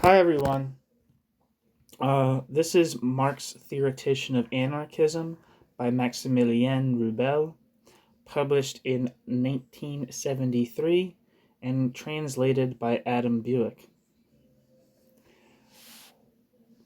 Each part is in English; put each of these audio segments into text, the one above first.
Hi everyone. This is Marx, Theoretician of Anarchism by Maximilien Rubel, published in 1973 and translated by Adam Buick.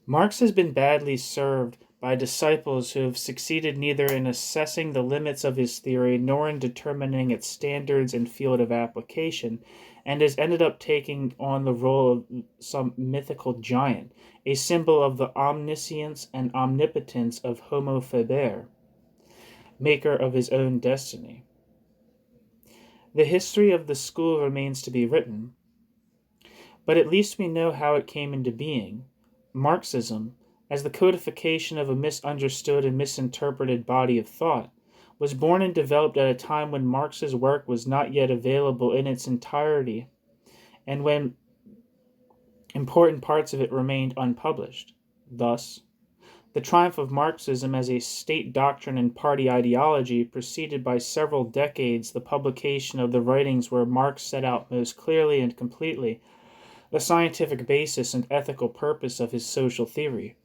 Marx has been badly served by disciples who have succeeded neither in assessing the limits of his theory nor in determining its standards and field of application, and has ended up taking on the role of some mythical giant, a symbol of the omniscience and omnipotence of Homo faber, maker of his own destiny. The history of the school remains to be written, but at least we know how it came into being. Marxism, as the codification of a misunderstood and misinterpreted body of thought, was born and developed at a time when Marx's work was not yet available in its entirety, and when important parts of it remained unpublished. Thus, the triumph of Marxism as a state doctrine and party ideology preceded by several decades the publication of the writings where Marx set out most clearly and completely the scientific basis and ethical purpose of his social theory.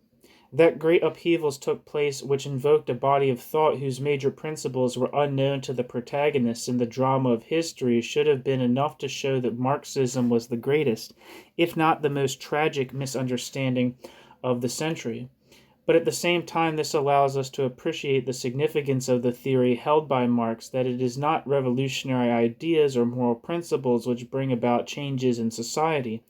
That great upheavals took place which invoked a body of thought whose major principles were unknown to the protagonists in the drama of history should have been enough to show that Marxism was the greatest, if not the most tragic misunderstanding of the century. But at the same time, this allows us to appreciate the significance of the theory held by Marx that it is not revolutionary ideas or moral principles which bring about changes in society,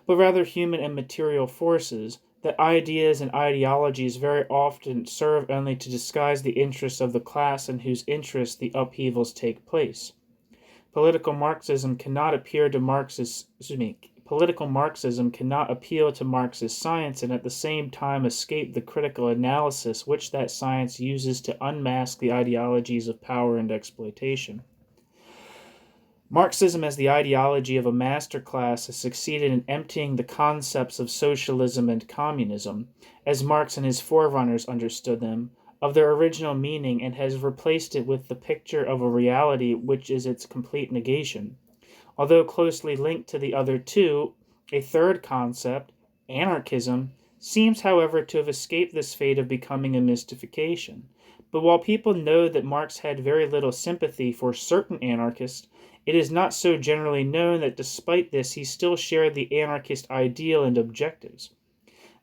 but rather human and material forces, that ideas and ideologies very often serve only to disguise the interests of the class in whose interests the upheavals take place. Political Marxism cannot appeal to Marx's science and at the same time escape the critical analysis which that science uses to unmask the ideologies of power and exploitation. Marxism as the ideology of a master class has succeeded in emptying the concepts of socialism and communism, as Marx and his forerunners understood them, of their original meaning and has replaced it with the picture of a reality which is its complete negation. Although closely linked to the other two, a third concept, anarchism, seems, however, to have escaped this fate of becoming a mystification. But while people know that Marx had very little sympathy for certain anarchists, it is not so generally known that despite this he still shared the anarchist ideal and objectives,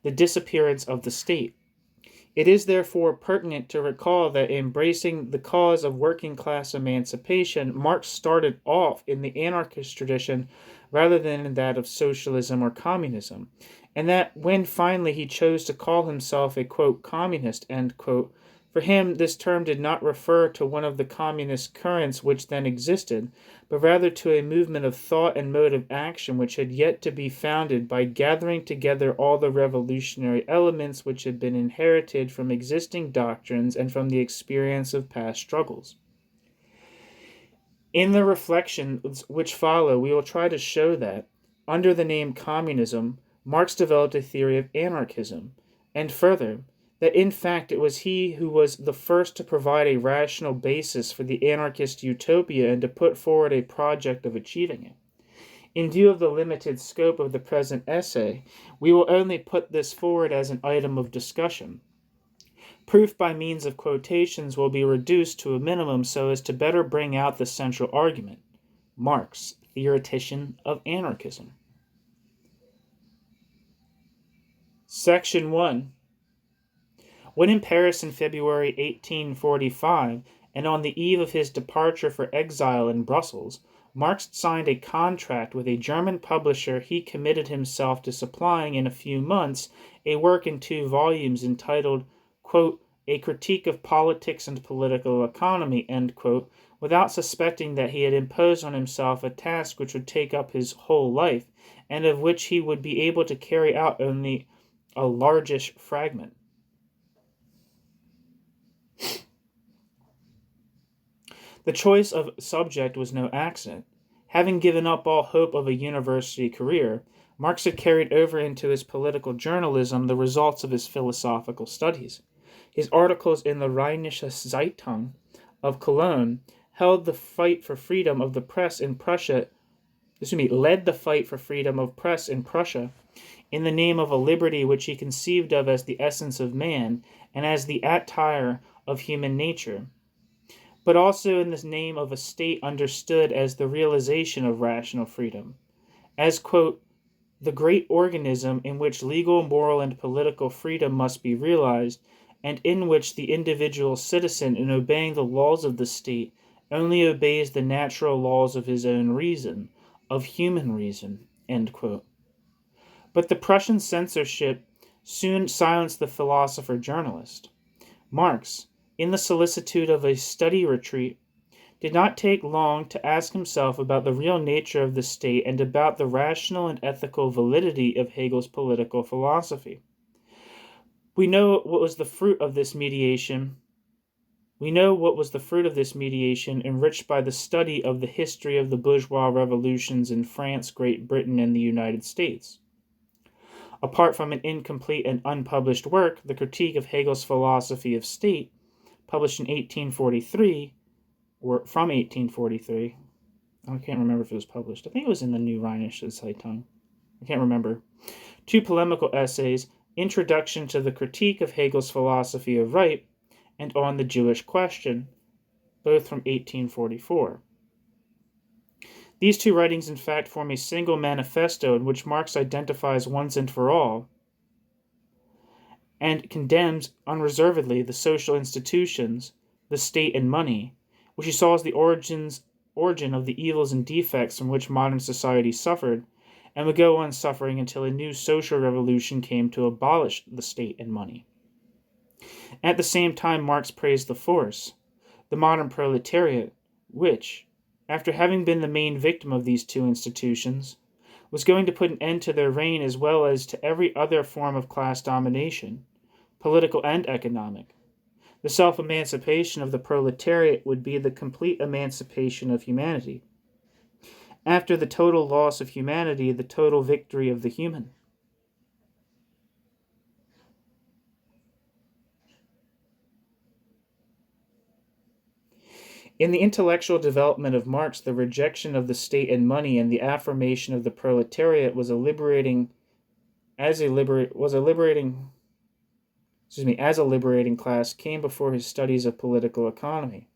the disappearance of the state. It is therefore pertinent to recall that embracing the cause of working-class emancipation, Marx started off in the anarchist tradition rather than in that of socialism or communism, and that when finally he chose to call himself a, quote, communist, end quote, for him this term did not refer to one of the communist currents which then existed, but rather to a movement of thought and mode of action which had yet to be founded by gathering together all the revolutionary elements which had been inherited from existing doctrines and from the experience of past struggles. In the reflections which follow, we will try to show that, under the name communism, Marx developed a theory of anarchism, and further, that in fact it was he who was the first to provide a rational basis for the anarchist utopia and to put forward a project of achieving it. In view of the limited scope of the present essay, we will only put this forward as an item of discussion. Proof by means of quotations will be reduced to a minimum so as to better bring out the central argument. Marx, theoretician of anarchism. Section 1. When in Paris in February 1845, and on the eve of his departure for exile in Brussels, Marx signed a contract with a German publisher, he committed himself to supplying in a few months a work in 2 volumes entitled, quote, A Critique of Politics and Political Economy, end quote, without suspecting that he had imposed on himself a task which would take up his whole life, and of which he would be able to carry out only a largish fragment. The choice of subject was no accident. Having given up all hope of a university career, Marx had carried over into his political journalism the results of his philosophical studies. His articles in the Rheinische Zeitung of Cologne led the fight for freedom of press in Prussia in the name of a liberty which he conceived of as the essence of man and as the attire of human nature, but also in the name of a state understood as the realization of rational freedom, as, quote, the great organism in which legal, moral, and political freedom must be realized, and in which the individual citizen, in obeying the laws of the state, only obeys the natural laws of his own reason, of human reason, end quote. But the Prussian censorship soon silenced the philosopher-journalist. Marx, in the solicitude of a study retreat, did not take long to ask himself about the real nature of the state and about the rational and ethical validity of Hegel's political philosophy. We know what was the fruit of this mediation enriched by the study of the history of the bourgeois revolutions in France, Great Britain, and the United States. Apart from an incomplete and unpublished work, the critique of Hegel's philosophy of state, published in 1843, or from 1843, I can't remember if it was published. I think it was in the New Rheinische Zeitung. I can't remember. Two polemical essays, Introduction to the Critique of Hegel's Philosophy of Right, and On the Jewish Question, both from 1844. These two writings, in fact, form a single manifesto in which Marx identifies once and for all and condemns unreservedly the social institutions, the state and money, which he saw as the origin of the evils and defects from which modern society suffered, and would go on suffering until a new social revolution came to abolish the state and money. At the same time, Marx praised the force, the modern proletariat, which, after having been the main victim of these two institutions, was going to put an end to their reign as well as to every other form of class domination, political and economic. The self-emancipation of the proletariat would be the complete emancipation of humanity. After the total loss of humanity, the total victory of the human. In the intellectual development of Marx, the rejection of the state and money and the affirmation of the proletariat was a liberating class came before his studies of political economy.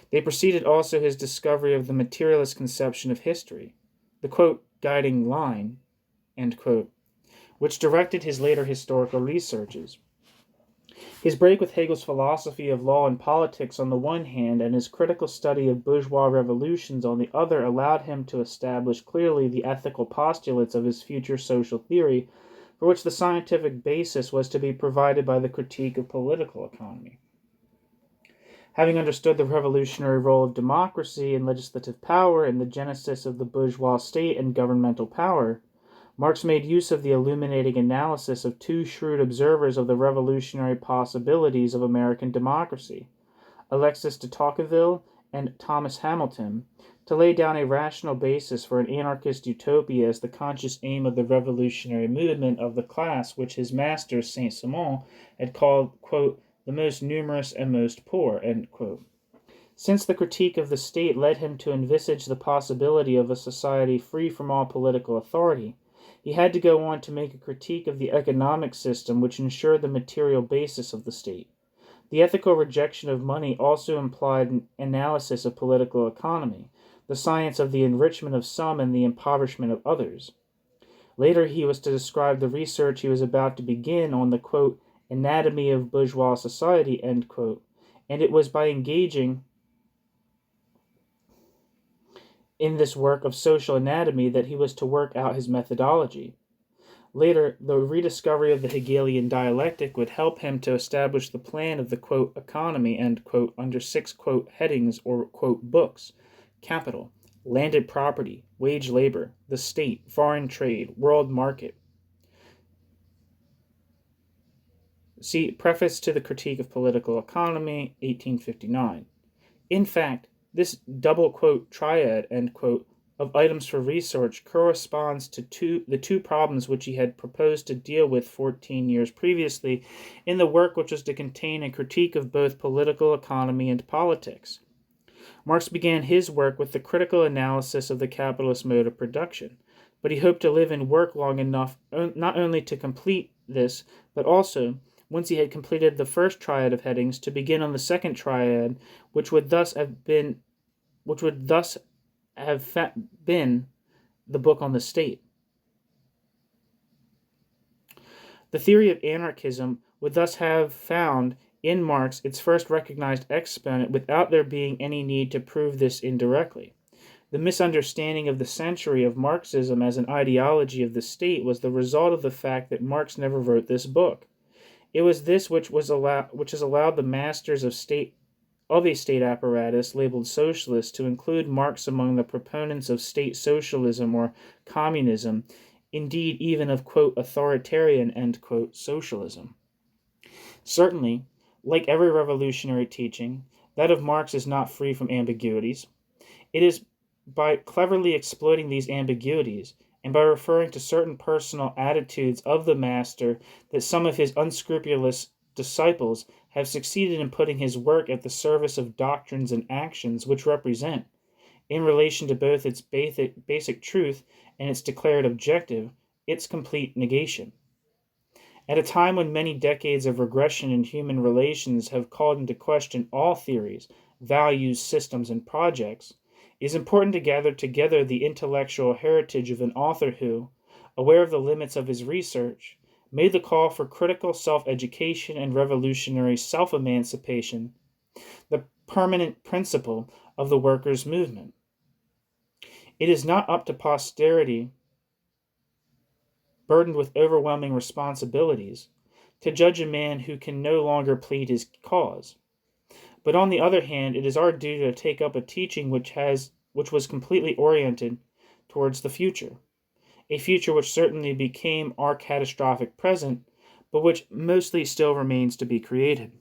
They preceded also his discovery of the materialist conception of history, the, quote, guiding line, end quote, which directed his later historical researches. His break with Hegel's philosophy of law and politics on the one hand and his critical study of bourgeois revolutions on the other allowed him to establish clearly the ethical postulates of his future social theory, for which the scientific basis was to be provided by the critique of political economy. Having understood the revolutionary role of democracy and legislative power in the genesis of the bourgeois state and governmental power, Marx made use of the illuminating analysis of two shrewd observers of the revolutionary possibilities of American democracy, Alexis de Tocqueville and Thomas Hamilton, to lay down a rational basis for an anarchist utopia as the conscious aim of the revolutionary movement of the class which his master, Saint-Simon, had called, quote, the most numerous and most poor, end quote. Since the critique of the state led him to envisage the possibility of a society free from all political authority, he had to go on to make a critique of the economic system which ensured the material basis of the state. The ethical rejection of money also implied an analysis of political economy, the science of the enrichment of some and the impoverishment of others. Later he was to describe the research he was about to begin on the, quote, anatomy of bourgeois society, end quote, and it was by engaging in this work of social anatomy that he was to work out his methodology. Later, the rediscovery of the Hegelian dialectic would help him to establish the plan of the, quote, economy, end quote, under 6, quote, headings or, quote, books: capital, landed property, wage labor, the state, foreign trade, world market. See Preface to the Critique of Political Economy, 1859. In fact, this double, quote, triad, end quote, of items for research corresponds to the two problems which he had proposed to deal with 14 years previously in the work which was to contain a critique of both political economy and politics. Marx began his work with the critical analysis of the capitalist mode of production, but he hoped to live and work long enough not only to complete this, but also, once he had completed the first triad of headings, to begin on the second triad, which would thus have been the book on the state. The theory of anarchism would thus have found in Marx its first recognized exponent without there being any need to prove this indirectly. The misunderstanding of the century of Marxism as an ideology of the state was the result of the fact that Marx never wrote this book. It was this which has allowed the masters of a state apparatus labeled socialists to include Marx among the proponents of state socialism or communism, indeed even of, quote, authoritarian, end quote, socialism. Certainly, like every revolutionary teaching, that of Marx is not free from ambiguities. It is by cleverly exploiting these ambiguities and by referring to certain personal attitudes of the master that some of his unscrupulous disciples have succeeded in putting his work at the service of doctrines and actions which represent, in relation to both its basic truth and its declared objective, its complete negation. At a time when many decades of regression in human relations have called into question all theories, values, systems, and projects, it is important to gather together the intellectual heritage of an author who, aware of the limits of his research, made the call for critical self-education and revolutionary self-emancipation the permanent principle of the workers' movement. It is not up to posterity, burdened with overwhelming responsibilities, to judge a man who can no longer plead his cause. But on the other hand, it is our duty to take up a teaching which was completely oriented towards the future, a future which certainly became our catastrophic present, but which mostly still remains to be created.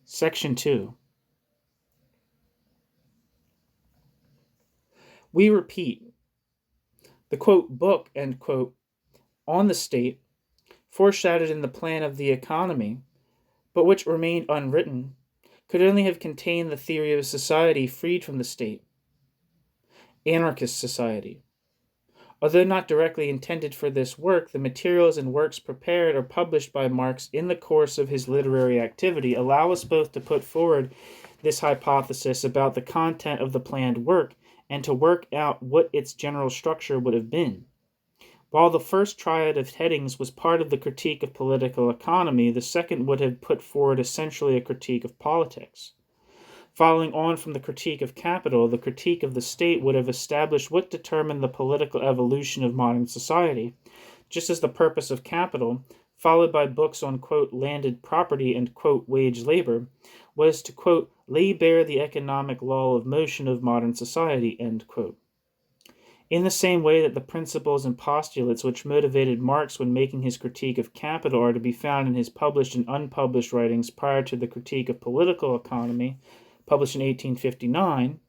Section 2. We repeat, the, quote, book, end quote, on the state, foreshadowed in the plan of the economy, but which remained unwritten, could only have contained the theory of a society freed from the state, anarchist society. Although not directly intended for this work, the materials and works prepared or published by Marx in the course of his literary activity allow us both to put forward this hypothesis about the content of the planned work and to work out what its general structure would have been. While the first triad of headings was part of the critique of political economy, the second would have put forward essentially a critique of politics. Following on from the critique of capital, the critique of the state would have established what determined the political evolution of modern society, just as the purpose of capital, followed by books on, quote, landed property and, quote, wage labor, was to, quote, lay bare the economic law of motion of modern society, end quote. In the same way that the principles and postulates which motivated Marx when making his critique of capital are to be found in his published and unpublished writings prior to the critique of political economy, published in 1859,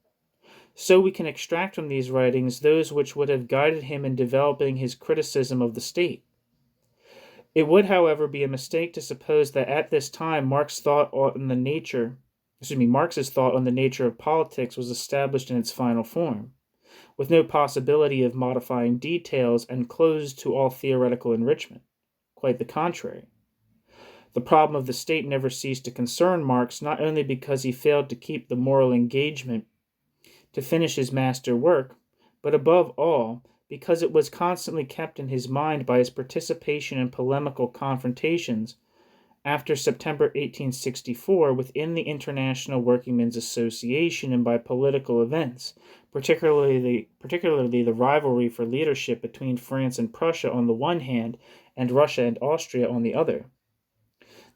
so we can extract from these writings those which would have guided him in developing his criticism of the state. It would, however, be a mistake to suppose that at this time Marx's thought on the nature of politics was established in its final form, with no possibility of modifying details and closed to all theoretical enrichment. Quite the contrary. The problem of the state never ceased to concern Marx, not only because he failed to keep the moral engagement to finish his master work, but above all, because it was constantly kept in his mind by his participation in polemical confrontations after September 1864 within the International Workingmen's Association and by political events, particularly the rivalry for leadership between France and Prussia on the one hand and Russia and Austria on the other.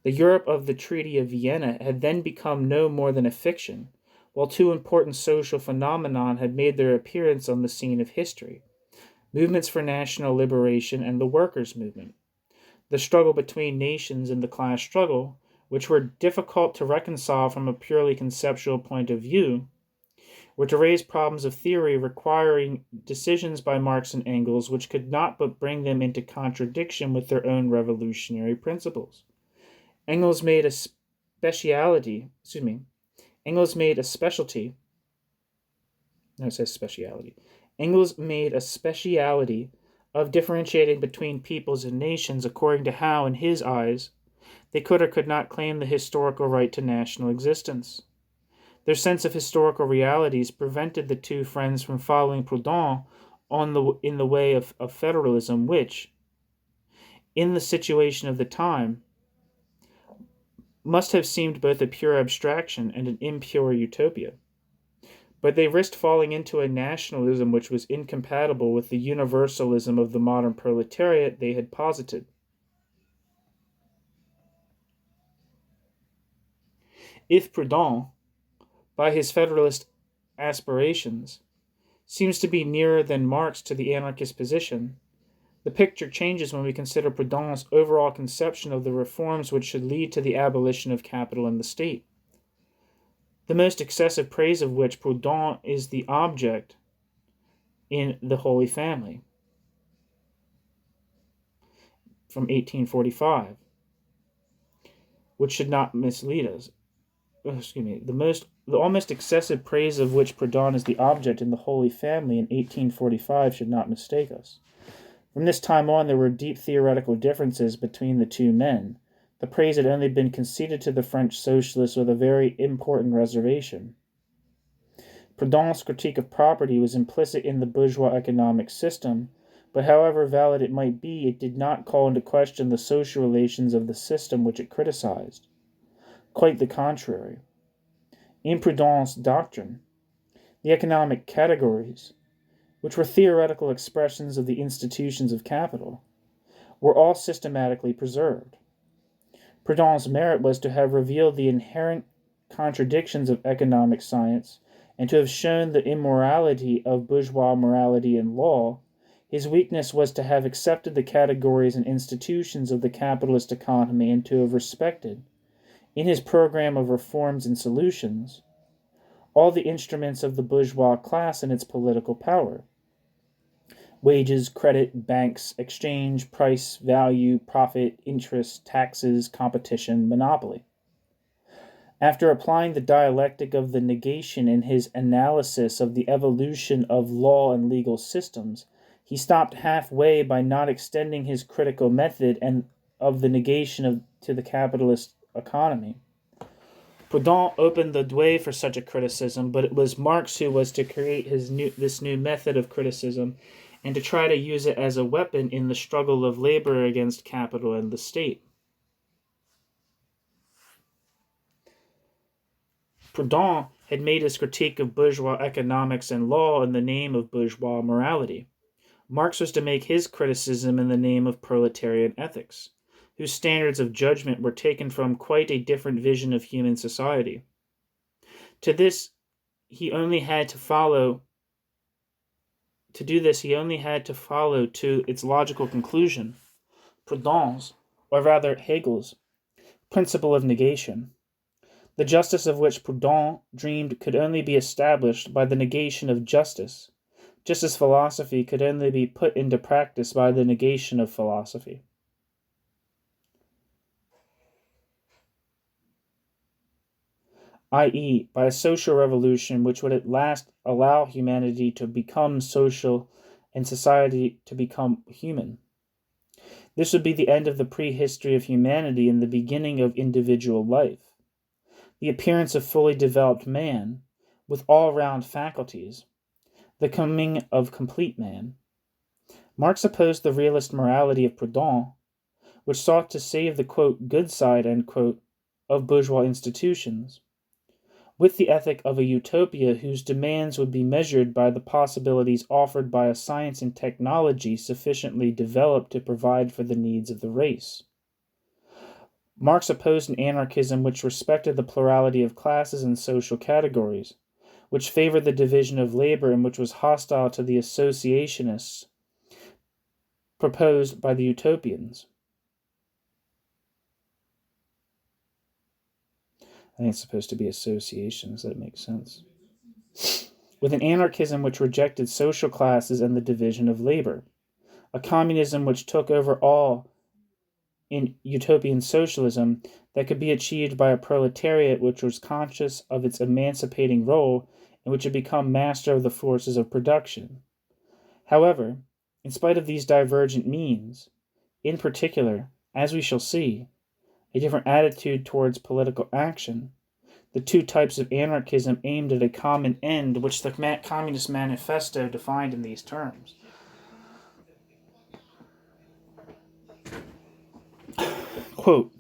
The Europe of the Treaty of Vienna had then become no more than a fiction, while two important social phenomena had made their appearance on the scene of history: movements for national liberation and the workers' movement. The struggle between nations and the class struggle, which were difficult to reconcile from a purely conceptual point of view, were to raise problems of theory requiring decisions by Marx and Engels which could not but bring them into contradiction with their own revolutionary principles. Engels made Engels made a specialty of differentiating between peoples and nations according to how, in his eyes, they could or could not claim the historical right to national existence. Their sense of historical realities prevented the two friends from following Proudhon in the way of federalism, which, in the situation of the time, must have seemed both a pure abstraction and an impure utopia. But they risked falling into a nationalism which was incompatible with the universalism of the modern proletariat they had posited. If Proudhon, by his federalist aspirations, seems to be nearer than Marx to the anarchist position, the picture changes when we consider Proudhon's overall conception of the reforms which should lead to the abolition of capital in the state, the most excessive praise of which Proudhon is the object in The Holy Family from 1845, which should not mislead us. The almost excessive praise of which Proudhon is the object in The Holy Family in 1845 should not mistake us. From this time on, there were deep theoretical differences between the two men. The praise had only been conceded to the French socialists with a very important reservation. Proudhon's critique of property was implicit in the bourgeois economic system, but however valid it might be, it did not call into question the social relations of the system which it criticized. Quite the contrary. In Proudhon's doctrine, the economic categories, which were theoretical expressions of the institutions of capital, were all systematically preserved. Proudhon's merit was to have revealed the inherent contradictions of economic science and to have shown the immorality of bourgeois morality and law. His weakness was to have accepted the categories and institutions of the capitalist economy and to have respected, in his program of reforms and solutions, all the instruments of the bourgeois class and its political power: wages, credit, banks, exchange, price, value, profit, interest, taxes, competition, monopoly. After applying the dialectic of the negation in his analysis of the evolution of law and legal systems, he stopped halfway by not extending his critical method and of the negation to the capitalist economy. Proudhon opened the way for such a criticism, but it was Marx who was to create this new method of criticism and to try to use it as a weapon in the struggle of labor against capital and the state. Proudhon had made his critique of bourgeois economics and law in the name of bourgeois morality. Marx was to make his criticism in the name of proletarian ethics, whose standards of judgment were taken from quite a different vision of human society. To do this, he only had to follow to its logical conclusion, Proudhon's, or rather Hegel's, principle of negation, the justice of which Proudhon dreamed could only be established by the negation of justice, just as philosophy could only be put into practice by the negation of philosophy. i.e., by a social revolution which would at last allow humanity to become social and society to become human. This would be the end of the prehistory of humanity and the beginning of individual life. The appearance of fully developed man, with all-round faculties, the coming of complete man. Marx opposed the realist morality of Proudhon, which sought to save the, quote, good side, end quote, of bourgeois institutions, with the ethic of a utopia whose demands would be measured by the possibilities offered by a science and technology sufficiently developed to provide for the needs of the race. Marx opposed an anarchism which respected the plurality of classes and social categories, which favored the division of labor and which was hostile to the associationists proposed by the utopians. I think it's supposed to be associations. That makes sense. With an anarchism which rejected social classes and the division of labor, a communism which took over all in utopian socialism that could be achieved by a proletariat which was conscious of its emancipating role and which had become master of the forces of production. However, in spite of these divergent means, in particular, as we shall see, a different attitude towards political action, the two types of anarchism aimed at a common end, which the Communist Manifesto defined in these terms. Quote,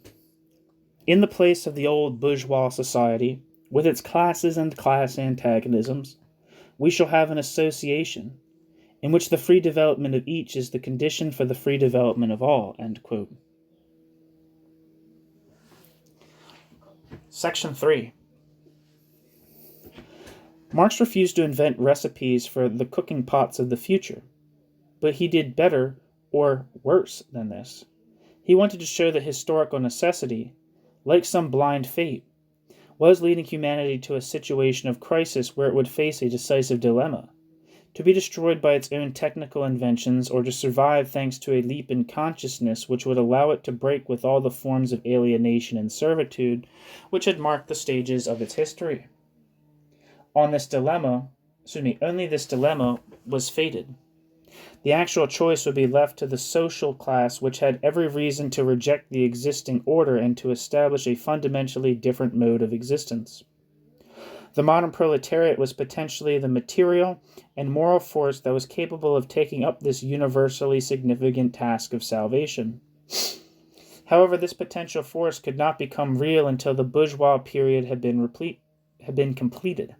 "In the place of the old bourgeois society, with its classes and class antagonisms, we shall have an association, in which the free development of each is the condition for the free development of all." End quote. Section 3. Marx refused to invent recipes for the cooking pots of the future, but he did better, or worse, than this. He wanted to show that historical necessity, like some blind fate, was leading humanity to a situation of crisis where it would face a decisive dilemma: to be destroyed by its own technical inventions, or to survive thanks to a leap in consciousness which would allow it to break with all the forms of alienation and servitude which had marked the stages of its history. Only this dilemma was fated. The actual choice would be left to the social class which had every reason to reject the existing order and to establish a fundamentally different mode of existence. The modern proletariat was potentially the material and moral force that was capable of taking up this universally significant task of salvation. However, this potential force could not become real until the bourgeois period had been completed.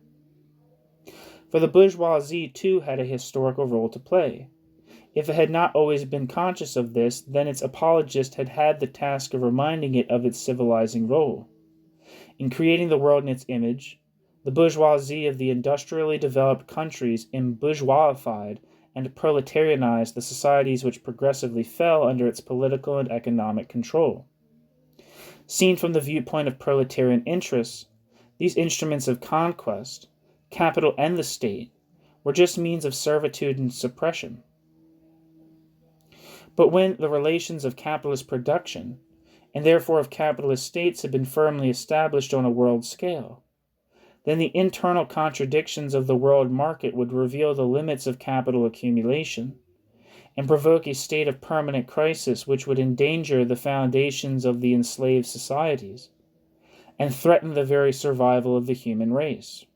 For the bourgeoisie, too, had a historical role to play. If it had not always been conscious of this, then its apologist had had the task of reminding it of its civilizing role. In creating the world in its image, the bourgeoisie of the industrially developed countries embourgeoisified and proletarianized the societies which progressively fell under its political and economic control. Seen from the viewpoint of proletarian interests, these instruments of conquest, capital and the state, were just means of servitude and suppression. But when the relations of capitalist production, and therefore of capitalist states, had been firmly established on a world scale, then the internal contradictions of the world market would reveal the limits of capital accumulation, and provoke a state of permanent crisis which would endanger the foundations of the enslaved societies, and threaten the very survival of the human race.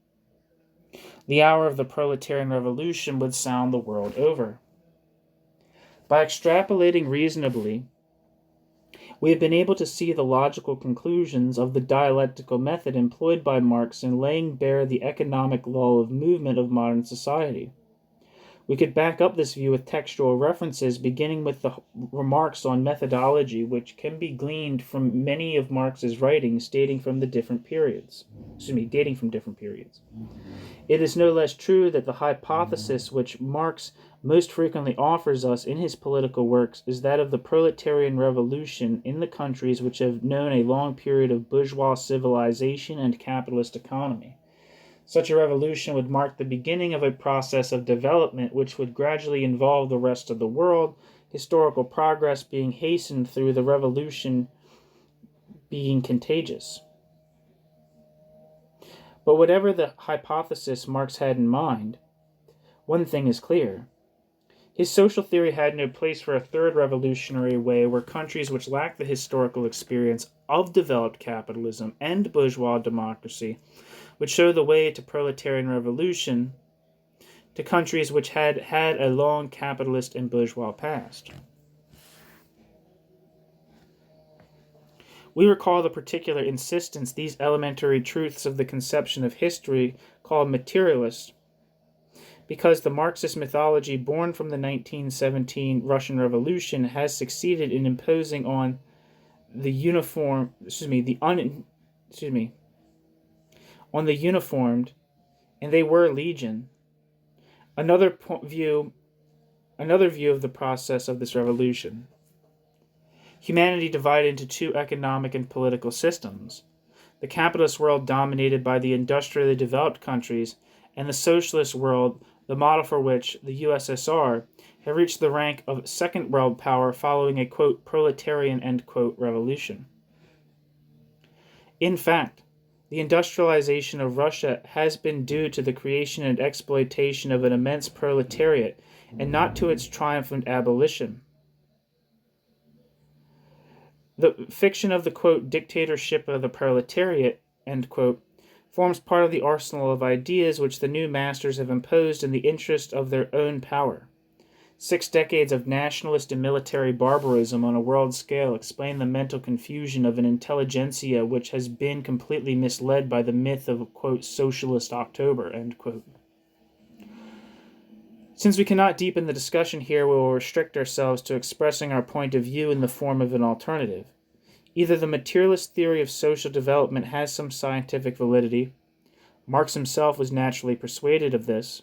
The hour of the proletarian revolution would sound the world over. By extrapolating reasonably, we have been able to see the logical conclusions of the dialectical method employed by Marx in laying bare the economic law of movement of modern society. We could back up this view with textual references, beginning with the remarks on methodology, which can be gleaned from many of Marx's writings dating from different periods. It is no less true that the hypothesis which Marx most frequently offers us in his political works is that of the proletarian revolution in the countries which have known a long period of bourgeois civilization and capitalist economy. Such a revolution would mark the beginning of a process of development which would gradually involve the rest of the world, historical progress being hastened through the revolution being contagious. But whatever the hypothesis Marx had in mind, one thing is clear. His social theory had no place for a third revolutionary way where countries which lacked the historical experience of developed capitalism and bourgeois democracy would show the way to proletarian revolution to countries which had had a long capitalist and bourgeois past. We recall the particular insistence these elementary truths of the conception of history called materialist, because the Marxist mythology born from the 1917 Russian Revolution has succeeded in imposing on the uniformed, and they were legion. Another view of the process of this revolution. Humanity divided into two economic and political systems: the capitalist world dominated by the industrially developed countries, and the socialist world, the model for which, the USSR, had reached the rank of second world power following a, quote, proletarian, end quote, revolution. In fact, the industrialization of Russia has been due to the creation and exploitation of an immense proletariat, and not to its triumphant abolition. The fiction of the, quote, dictatorship of the proletariat, end quote, forms part of the arsenal of ideas which the new masters have imposed in the interest of their own power. 6 decades of nationalist and military barbarism on a world scale explain the mental confusion of an intelligentsia which has been completely misled by the myth of, quote, socialist October, end quote. Since we cannot deepen the discussion here, we will restrict ourselves to expressing our point of view in the form of an alternative. Either the materialist theory of social development has some scientific validity, Marx himself was naturally persuaded of this,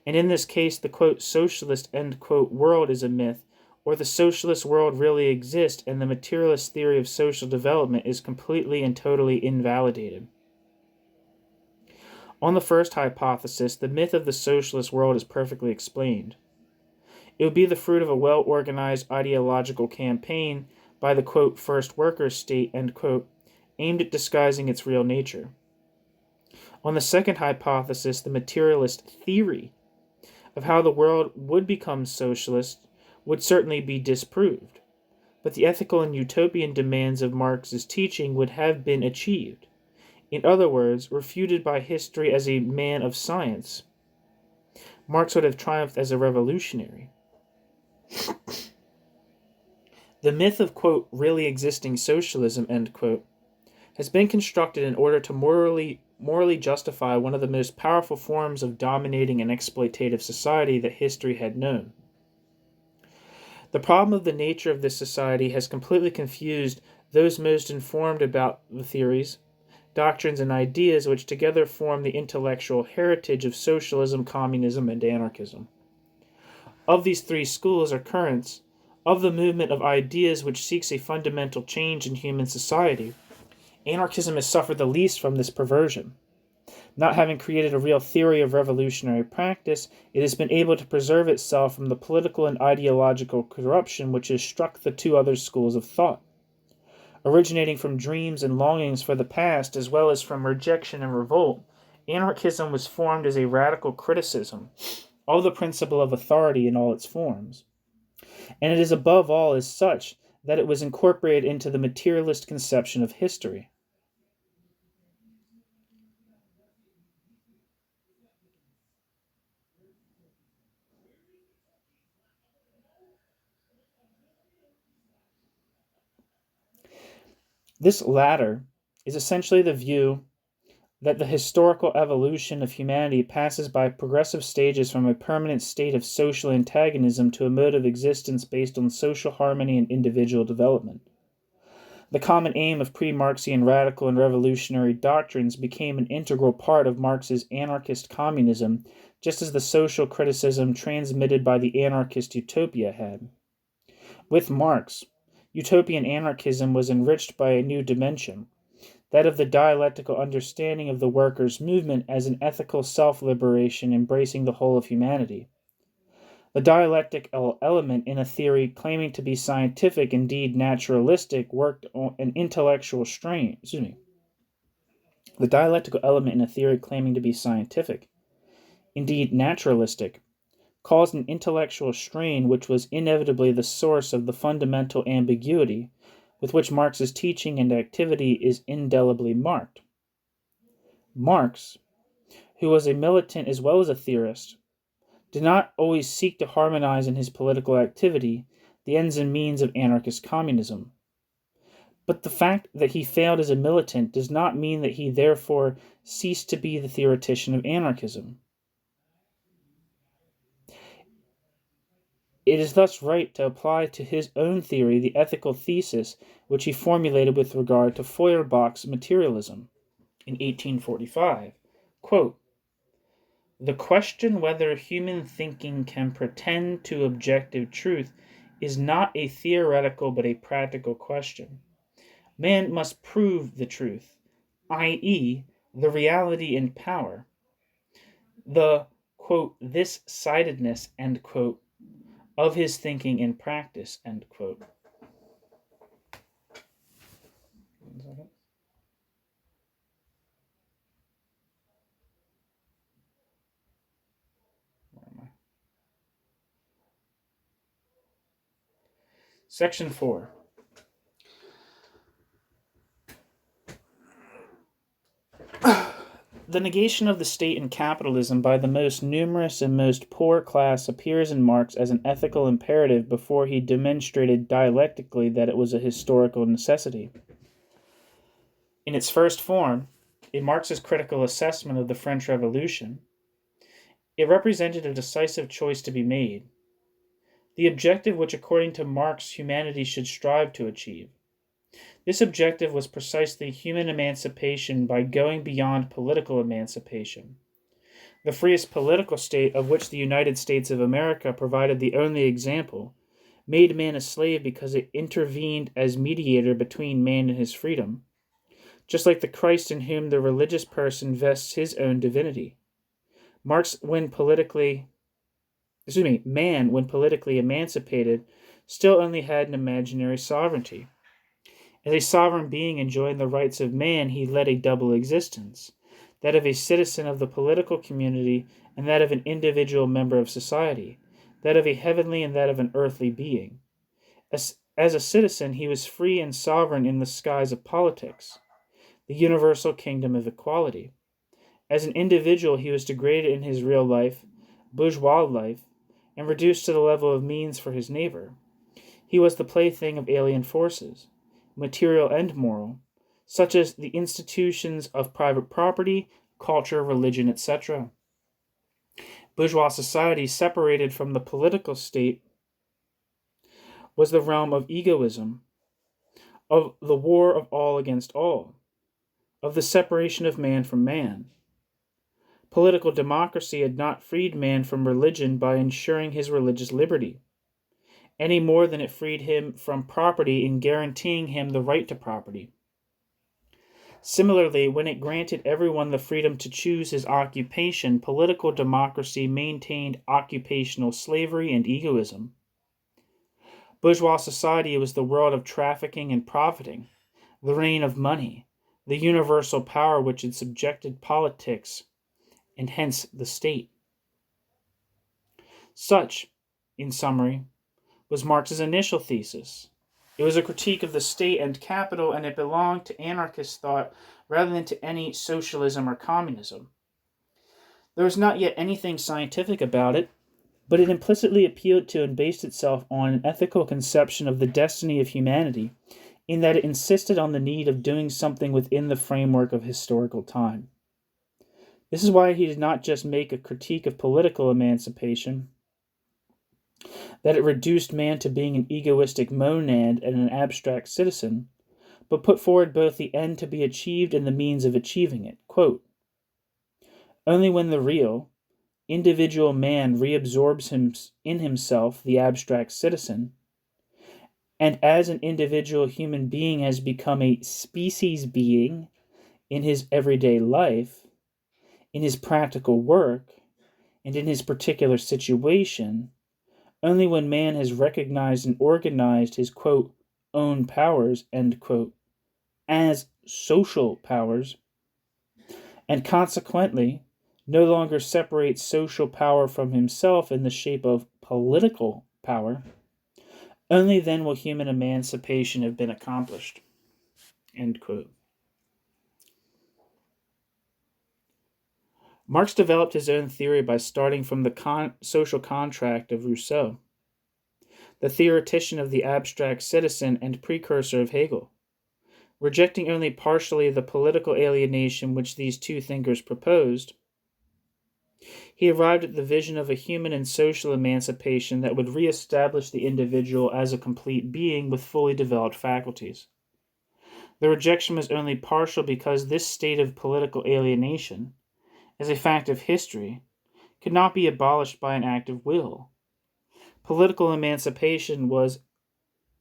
and in this case the, quote, socialist, end quote, world is a myth, or the socialist world really exists and the materialist theory of social development is completely and totally invalidated. On the first hypothesis, the myth of the socialist world is perfectly explained. It would be the fruit of a well-organized ideological campaign by the, quote, first workers' state, end quote, aimed at disguising its real nature. On the second hypothesis, the materialist theory of how the world would become socialist would certainly be disproved, but the ethical and utopian demands of Marx's teaching would have been achieved. In other words, refuted by history as a man of science. Marx would have triumphed as a revolutionary. The myth of, quote, really existing socialism, end quote, has been constructed in order to morally justify one of the most powerful forms of dominating and exploitative society that history had known. The problem of the nature of this society has completely confused those most informed about the theories, doctrines, and ideas which together form the intellectual heritage of socialism, communism, and anarchism. Of these three schools or currents, of the movement of ideas which seeks a fundamental change in human society, anarchism has suffered the least from this perversion. Not having created a real theory of revolutionary practice, it has been able to preserve itself from the political and ideological corruption which has struck the two other schools of thought. Originating from dreams and longings for the past as well as from rejection and revolt, anarchism was formed as a radical criticism of the principle of authority in all its forms. And it is above all as such that it was incorporated into the materialist conception of history. This latter is essentially the view that the historical evolution of humanity passes by progressive stages from a permanent state of social antagonism to a mode of existence based on social harmony and individual development. The common aim of pre-Marxian radical and revolutionary doctrines became an integral part of Marx's anarchist communism, just as the social criticism transmitted by the anarchist utopia had. With Marx, utopian anarchism was enriched by a new dimension, that of the dialectical understanding of the workers' movement as an ethical self-liberation embracing the whole of humanity. The dialectic element in a theory claiming to be scientific, indeed naturalistic, worked on an intellectual strain. The dialectical element in a theory claiming to be scientific, indeed naturalistic, caused an intellectual strain which was inevitably the source of the fundamental ambiguity with which Marx's teaching and activity is indelibly marked. Marx, who was a militant as well as a theorist, did not always seek to harmonize in his political activity the ends and means of anarchist communism. But the fact that he failed as a militant does not mean that he therefore ceased to be the theoretician of anarchism. It is thus right to apply to his own theory the ethical thesis which he formulated with regard to Feuerbach's materialism in 1845. Quote, "The question whether human thinking can pretend to objective truth is not a theoretical but a practical question. Man must prove the truth, i.e., the reality and power, the, quote, this-sidedness, end quote, of his thinking in practice," end quote. 1 second. Section 4. The negation of the state and capitalism by the most numerous and most poor class appears in Marx as an ethical imperative before he demonstrated dialectically that it was a historical necessity. In its first form, in Marx's critical assessment of the French Revolution, it represented a decisive choice to be made, the objective which, according to Marx, humanity should strive to achieve. This objective was precisely human emancipation by going beyond political emancipation. The freest political state, of which the United States of America provided the only example, made man a slave because it intervened as mediator between man and his freedom, just like the Christ in whom the religious person vests his own divinity. Man, when politically emancipated, still only had an imaginary sovereignty. As a sovereign being enjoying the rights of man, he led a double existence, that of a citizen of the political community and that of an individual member of society, that of a heavenly and that of an earthly being. As a citizen, he was free and sovereign in the skies of politics, the universal kingdom of equality. As an individual, he was degraded in his real life, bourgeois life, and reduced to the level of means for his neighbor. He was the plaything of alien forces, material and moral, such as the institutions of private property, culture, religion, etc. Bourgeois society, separated from the political state, was the realm of egoism, of the war of all against all, of the separation of man from man. Political democracy had not freed man from religion by ensuring his religious liberty, any more than it freed him from property in guaranteeing him the right to property. Similarly, when it granted everyone the freedom to choose his occupation, political democracy maintained occupational slavery and egoism. Bourgeois society was the world of trafficking and profiting, the reign of money, the universal power which had subjected politics, and hence the state. Such, in summary, was Marx's initial thesis. It was a critique of the state and capital, and it belonged to anarchist thought rather than to any socialism or communism. There was not yet anything scientific about it, but it implicitly appealed to and based itself on an ethical conception of the destiny of humanity, in that it insisted on the need of doing something within the framework of historical time. This is why he did not just make a critique of political emancipation, that it reduced man to being an egoistic monad and an abstract citizen, but put forward both the end to be achieved and the means of achieving it. Quote, only when the real, individual man reabsorbs in himself the abstract citizen, and as an individual human being has become a species being in his everyday life, in his practical work, and in his particular situation, only when man has recognized and organized his, quote, own powers, end quote, as social powers, and consequently no longer separates social power from himself in the shape of political power, only then will human emancipation have been accomplished, end quote. Marx developed his own theory by starting from the social contract of Rousseau, the theoretician of the abstract citizen and precursor of Hegel. Rejecting only partially the political alienation which these two thinkers proposed, he arrived at the vision of a human and social emancipation that would reestablish the individual as a complete being with fully developed faculties. The rejection was only partial because this state of political alienation, as a fact of history, could not be abolished by an act of will. Political emancipation was,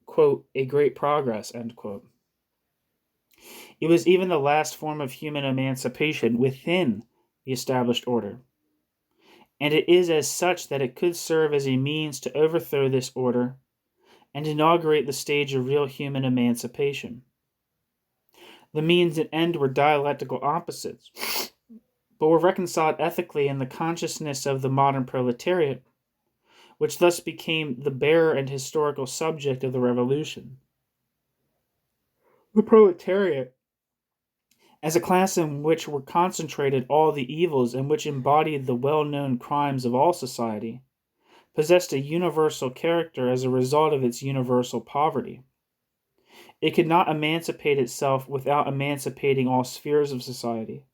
quote, a great progress, end quote. It was even the last form of human emancipation within the established order, and it is as such that it could serve as a means to overthrow this order and inaugurate the stage of real human emancipation. The means and end were dialectical opposites, but were reconciled ethically in the consciousness of the modern proletariat, which thus became the bearer and historical subject of the revolution. The proletariat, as a class in which were concentrated all the evils and which embodied the well-known crimes of all society, possessed a universal character as a result of its universal poverty. It could not emancipate itself without emancipating all spheres of society,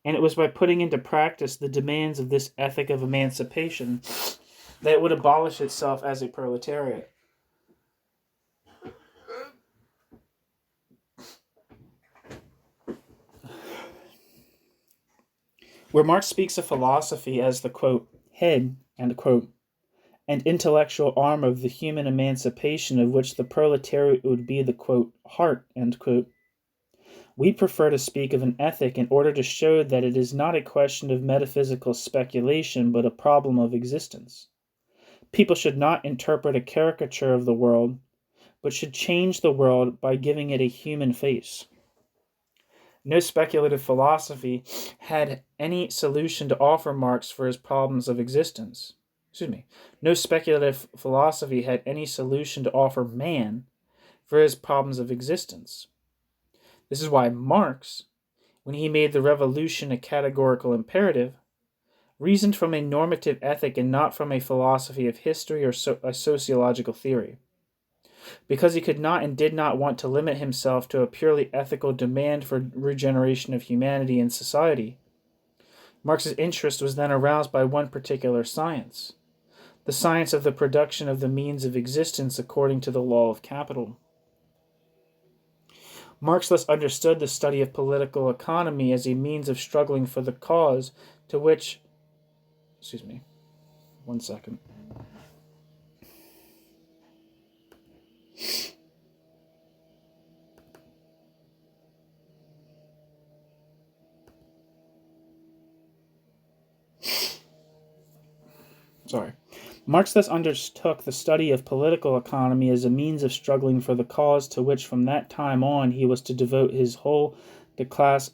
and it was by putting into practice the demands of this ethic of emancipation that it would abolish itself as a proletariat. Where Marx speaks of philosophy as the, quote, head, and, quote, and intellectual arm of the human emancipation of which the proletariat would be the, quote, heart, end quote, we prefer to speak of an ethic in order to show that it is not a question of metaphysical speculation, but a problem of existence. People should not interpret a caricature of the world, but should change the world by giving it a human face. No speculative philosophy had any solution to offer Marx for his problems of existence. No speculative philosophy had any solution to offer man for his problems of existence. This is why Marx, when he made the revolution a categorical imperative, reasoned from a normative ethic and not from a philosophy of history or a sociological theory. Because he could not and did not want to limit himself to a purely ethical demand for regeneration of humanity and society, Marx's interest was then aroused by one particular science, the science of the production of the means of existence according to the law of capital. Marx thus understood the study of political economy as a means of struggling for the cause to which... One second. Marx thus undertook the study of political economy as a means of struggling for the cause to which from that time on he was to devote his whole the class,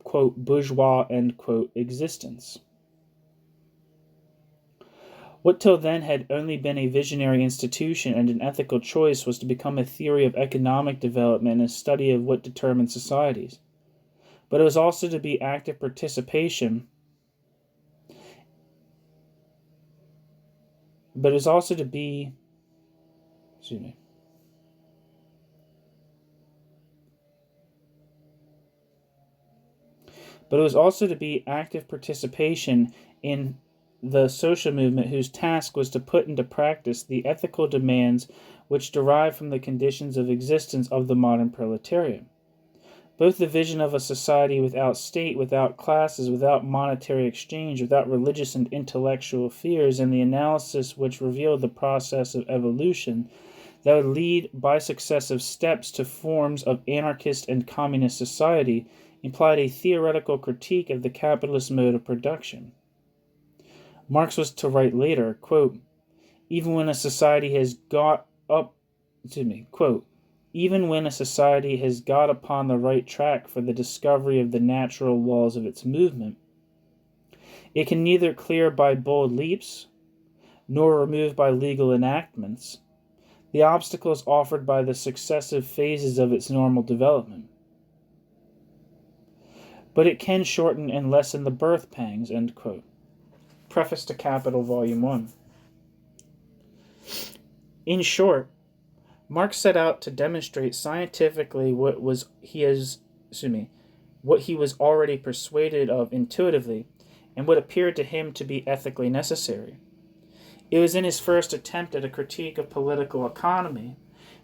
quote, bourgeois, end quote, existence. What till then had only been a visionary institution and an ethical choice was to become a theory of economic development and a study of what determined societies. But it was also to be active participation But it was also to be, active participation in the social movement whose task was to put into practice the ethical demands which derive from the conditions of existence of the modern proletariat. Both the vision of a society without state, without classes, without monetary exchange, without religious and intellectual fears, and the analysis which revealed the process of evolution that would lead by successive steps to forms of anarchist and communist society implied a theoretical critique of the capitalist mode of production. Marx was to write later, quote, even when a society has got upon the right track for the discovery of the natural laws of its movement, it can neither clear by bold leaps, nor remove by legal enactments, the obstacles offered by the successive phases of its normal development. But it can shorten and lessen the birth pangs, end quote. Preface to Capital, Volume 1. In short, Marx set out to demonstrate scientifically what he was already persuaded of intuitively, and what appeared to him to be ethically necessary. It was in his first attempt at a critique of political economy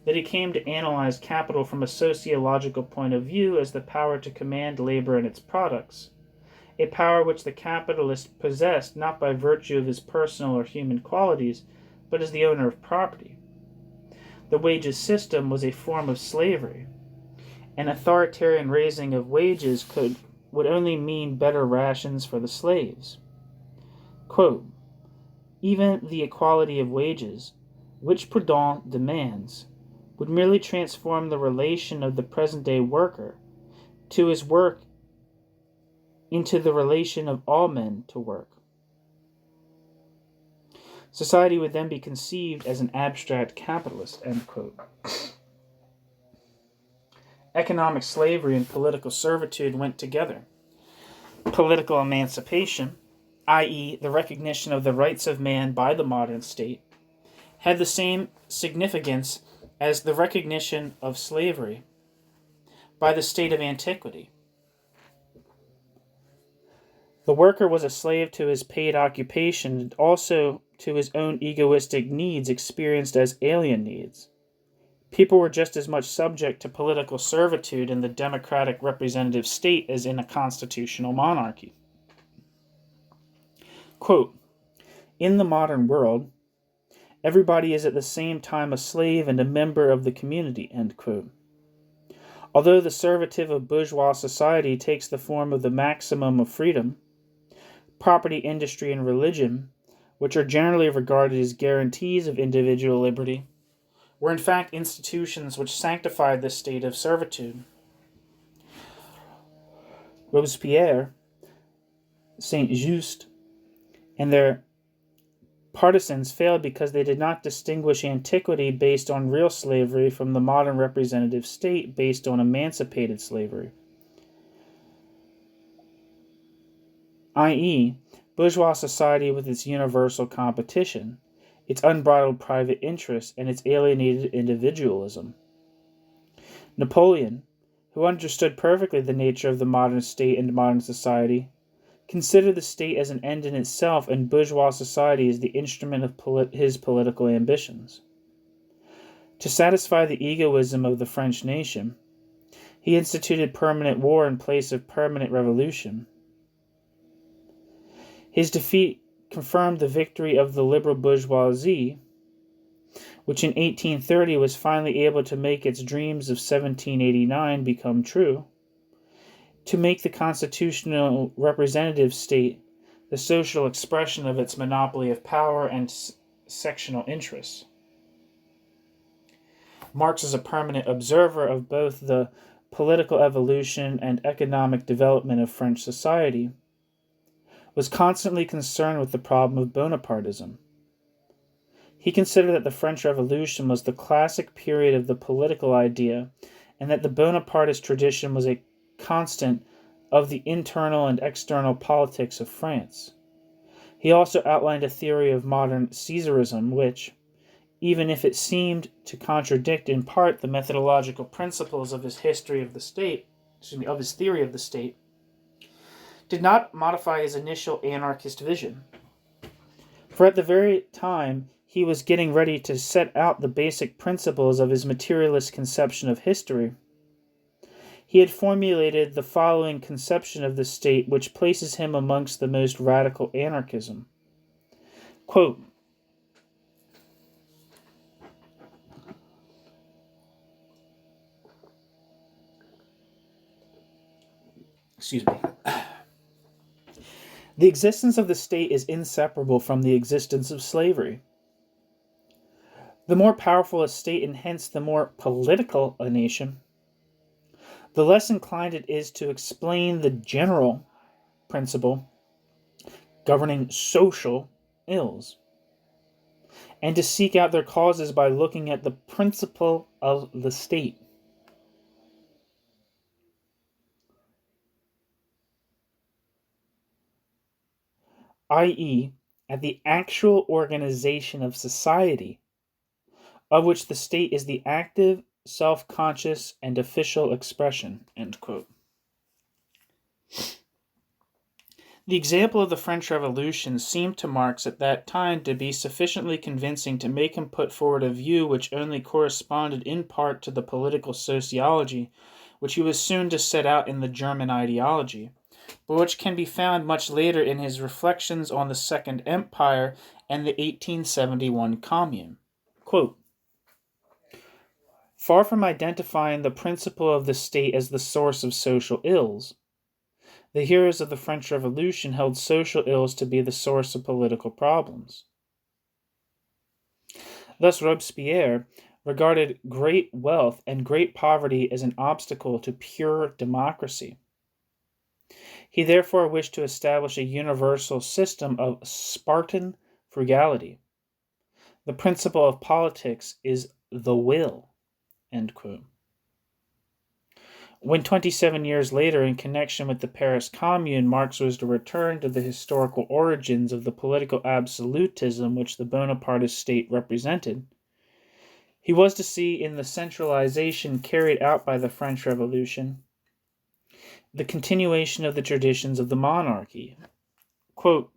that he came to analyze capital from a sociological point of view as the power to command labor and its products, a power which the capitalist possessed not by virtue of his personal or human qualities, but as the owner of property. The wages system was a form of slavery. An authoritarian raising of wages would only mean better rations for the slaves. Quote, even the equality of wages, which Proudhon demands, would merely transform the relation of the present-day worker to his work into the relation of all men to work. Society would then be conceived as an abstract capitalist, end quote. Economic slavery and political servitude went together. Political emancipation, i.e., the recognition of the rights of man by the modern state, had the same significance as the recognition of slavery by the state of antiquity. The worker was a slave to his paid occupation and also to his own egoistic needs experienced as alien needs. People were just as much subject to political servitude in the democratic representative state as in a constitutional monarchy. Quote, in the modern world, everybody is at the same time a slave and a member of the community, end quote. Although the servitude of bourgeois society takes the form of the maximum of freedom, property, industry, and religion, which are generally regarded as guarantees of individual liberty, were in fact institutions which sanctified this state of servitude. Robespierre, Saint-Just, and their partisans failed because they did not distinguish antiquity based on real slavery from the modern representative state based on emancipated slavery, i.e., bourgeois society with its universal competition, its unbridled private interests, and its alienated individualism. Napoleon, who understood perfectly the nature of the modern state and modern society, considered the state as an end in itself and bourgeois society as the instrument of his political ambitions. To satisfy the egoism of the French nation, he instituted permanent war in place of permanent revolution. His defeat confirmed the victory of the liberal bourgeoisie, which in 1830 was finally able to make its dreams of 1789 become true, to make the constitutional representative state the social expression of its monopoly of power and sectional interests. Marx, as a permanent observer of both the political evolution and economic development of French society, was constantly concerned with the problem of Bonapartism. He considered that the French Revolution was the classic period of the political idea, and that the Bonapartist tradition was a constant of the internal and external politics of France. He also outlined a theory of modern Caesarism, which, even if it seemed to contradict in part the methodological principles of his theory of the state, did not modify his initial anarchist vision. For at the very time he was getting ready to set out the basic principles of his materialist conception of history, he had formulated the following conception of the state, which places him amongst the most radical anarchism. Quote, the existence of the state is inseparable from the existence of slavery. The more powerful a state, and hence the more political a nation, the less inclined it is to explain the general principle governing social ills, and to seek out their causes by looking at the principle of the state. i.e., at the actual organization of society, of which the state is the active, self-conscious, and official expression. End quote. The example of the French Revolution seemed to Marx at that time to be sufficiently convincing to make him put forward a view which only corresponded in part to the political sociology which he was soon to set out in the German ideology, but which can be found much later in his reflections on the Second Empire and the 1871 Commune. Quote, far from identifying the principle of the state as the source of social ills, the heroes of the French Revolution held social ills to be the source of political problems. Thus, Robespierre regarded great wealth and great poverty as an obstacle to pure democracy. He therefore wished to establish a universal system of Spartan frugality, The principle of politics is the will, end quote. When 27 years later, in connection with the Paris Commune, Marx was to return to the historical origins of the political absolutism which the Bonapartist state represented, he was to see in the centralization carried out by the French Revolution the continuation of the traditions of the monarchy. Quote,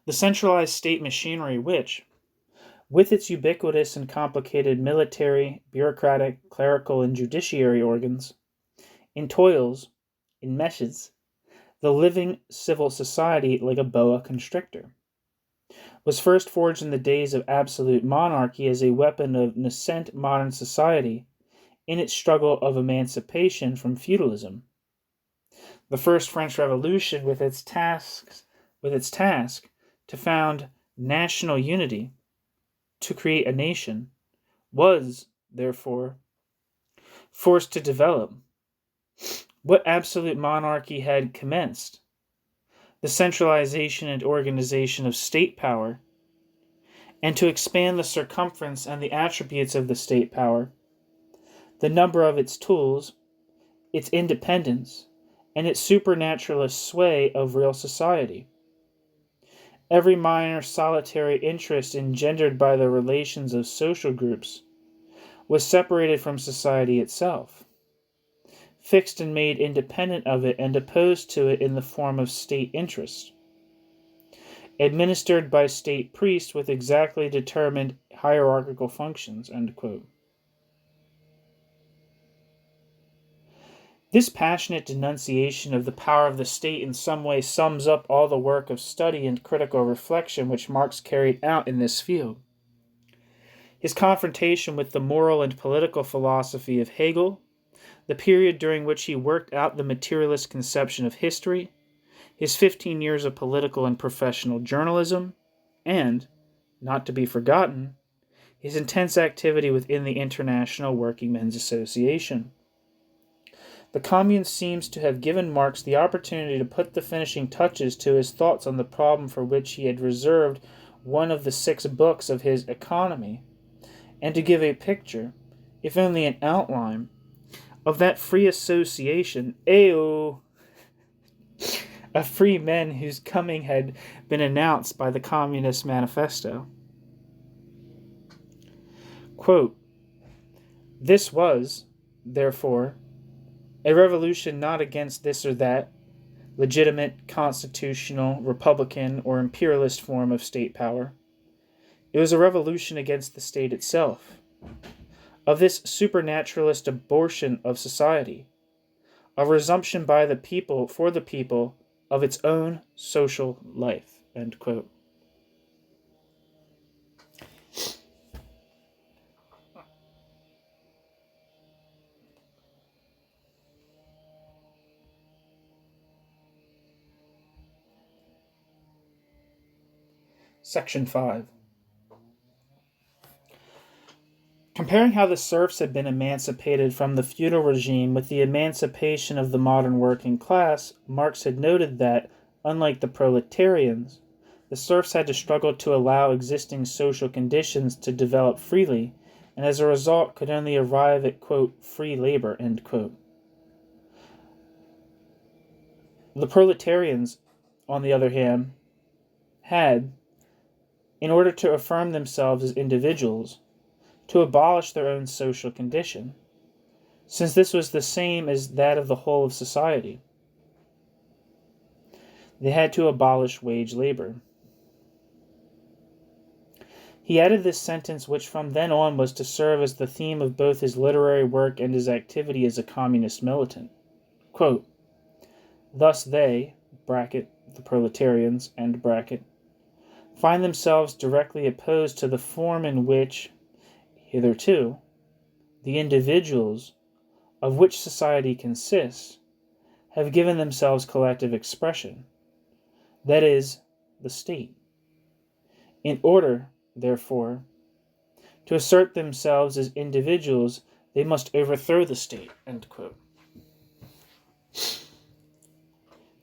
the centralized state machinery which, with its ubiquitous and complicated military, bureaucratic, clerical, and judiciary organs, entoils, enmeshes, the living civil society like a boa constrictor, was first forged in the days of absolute monarchy as a weapon of nascent modern society in its struggle of emancipation from feudalism. The first French Revolution, with its task to found national unity, to create a nation, was, therefore, forced to develop what absolute monarchy had commenced: the centralization and organization of state power, and to expand the circumference and the attributes of the state power, the number of its tools, its independence, and its supernaturalist sway of real society. Every minor solitary interest engendered by the relations of social groups was separated from society itself, fixed and made independent of it and opposed to it in the form of state interest, administered by state priests with exactly determined hierarchical functions. End quote. This passionate denunciation of the power of the state in some way sums up all the work of study and critical reflection which Marx carried out in this field. His confrontation with the moral and political philosophy of Hegel, the period during which he worked out the materialist conception of history, his 15 years of political and professional journalism, and, not to be forgotten, his intense activity within the International Working Men's Association. The Commune seems to have given Marx the opportunity to put the finishing touches to his thoughts on the problem for which he had reserved one of the 6 books of his Economy, and to give a picture, if only an outline, of that free association, of free men whose coming had been announced by the Communist Manifesto. Quote, this was, therefore, a revolution not against this or that legitimate, constitutional, republican, or imperialist form of state power. It was a revolution against the state itself, of this supernaturalist abortion of society, a resumption by the people, for the people, of its own social life. End quote. Section 5. Comparing how the serfs had been emancipated from the feudal regime with the emancipation of the modern working class, Marx had noted that, unlike the proletarians, the serfs had to struggle to allow existing social conditions to develop freely, and as a result could only arrive at, quote, free labor, end quote. The proletarians, on the other hand, had, in order to affirm themselves as individuals, to abolish their own social condition, since this was the same as that of the whole of society. They had to abolish wage labor. He added this sentence, which from then on was to serve as the theme of both his literary work and his activity as a communist militant. Quote, thus they, bracket, the proletarians, end bracket, find themselves directly opposed to the form in which, hitherto, the individuals of which society consists have given themselves collective expression, that is, the state. In order, therefore, to assert themselves as individuals, they must overthrow the state. End quote.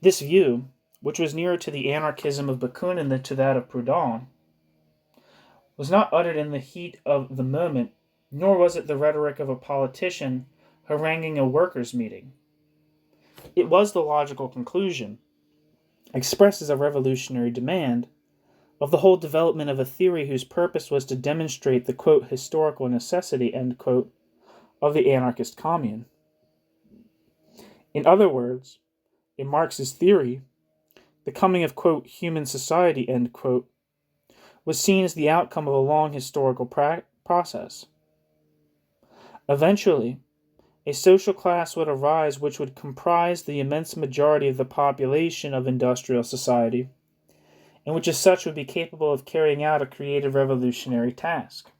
This view, which was nearer to the anarchism of Bakunin than to that of Proudhon, was not uttered in the heat of the moment, nor was it the rhetoric of a politician haranguing a workers' meeting. It was the logical conclusion, expressed as a revolutionary demand, of the whole development of a theory whose purpose was to demonstrate the, quote, historical necessity, end quote, of the anarchist commune. In other words, in Marx's theory, the coming of, quote, human society, end quote, was seen as the outcome of a long historical process. Eventually, a social class would arise which would comprise the immense majority of the population of industrial society, and which as such would be capable of carrying out a creative revolutionary task.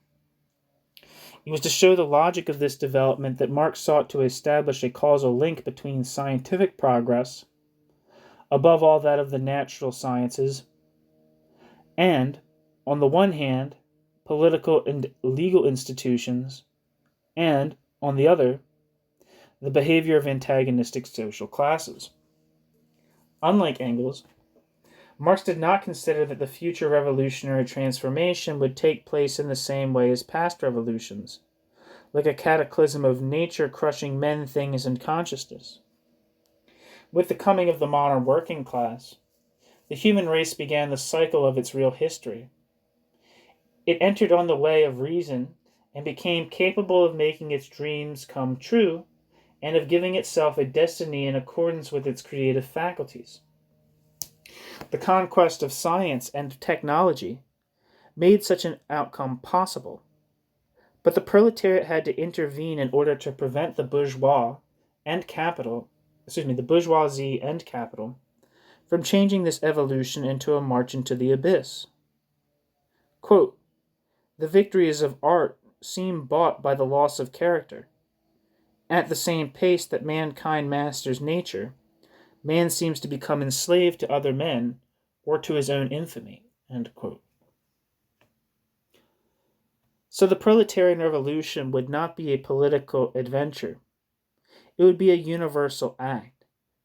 It was to show the logic of this development that Marx sought to establish a causal link between scientific progress, above all that of the natural sciences, and, on the one hand, political and legal institutions, and, on the other, the behavior of antagonistic social classes. Unlike Engels, Marx did not consider that the future revolutionary transformation would take place in the same way as past revolutions, like a cataclysm of nature crushing men, things, and consciousness. With the coming of the modern working class, the human race began the cycle of its real history. It entered on the way of reason and became capable of making its dreams come true and of giving itself a destiny in accordance with its creative faculties. The conquest of science and technology made such an outcome possible, but the proletariat had to intervene in order to prevent the bourgeoisie and capital from changing this evolution into a march into the abyss. Quote, the victories of art seem bought by the loss of character. At the same pace that mankind masters nature, man seems to become enslaved to other men or to his own infamy. End quote. So the proletarian revolution would not be a political adventure. It would be a universal act,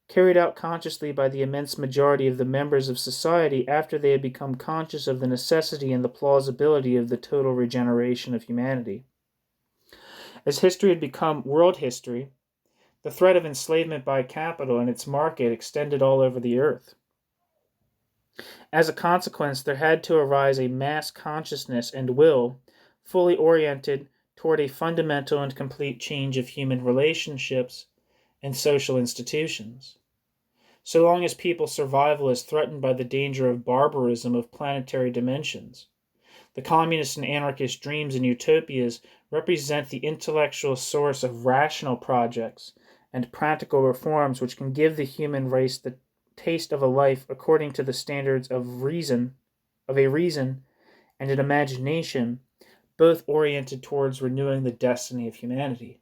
carried out consciously by the immense majority of the members of society after they had become conscious of the necessity and the plausibility of the total regeneration of humanity. As history had become world history, the threat of enslavement by capital and its market extended all over the earth. As a consequence, there had to arise a mass consciousness and will fully oriented toward a fundamental and complete change of human relationships and social institutions. So long as people's survival is threatened by the danger of barbarism of planetary dimensions, the communist and anarchist dreams and utopias represent the intellectual source of rational projects and practical reforms which can give the human race the taste of a life according to the standards of a reason and an imagination, both oriented towards renewing the destiny of humanity.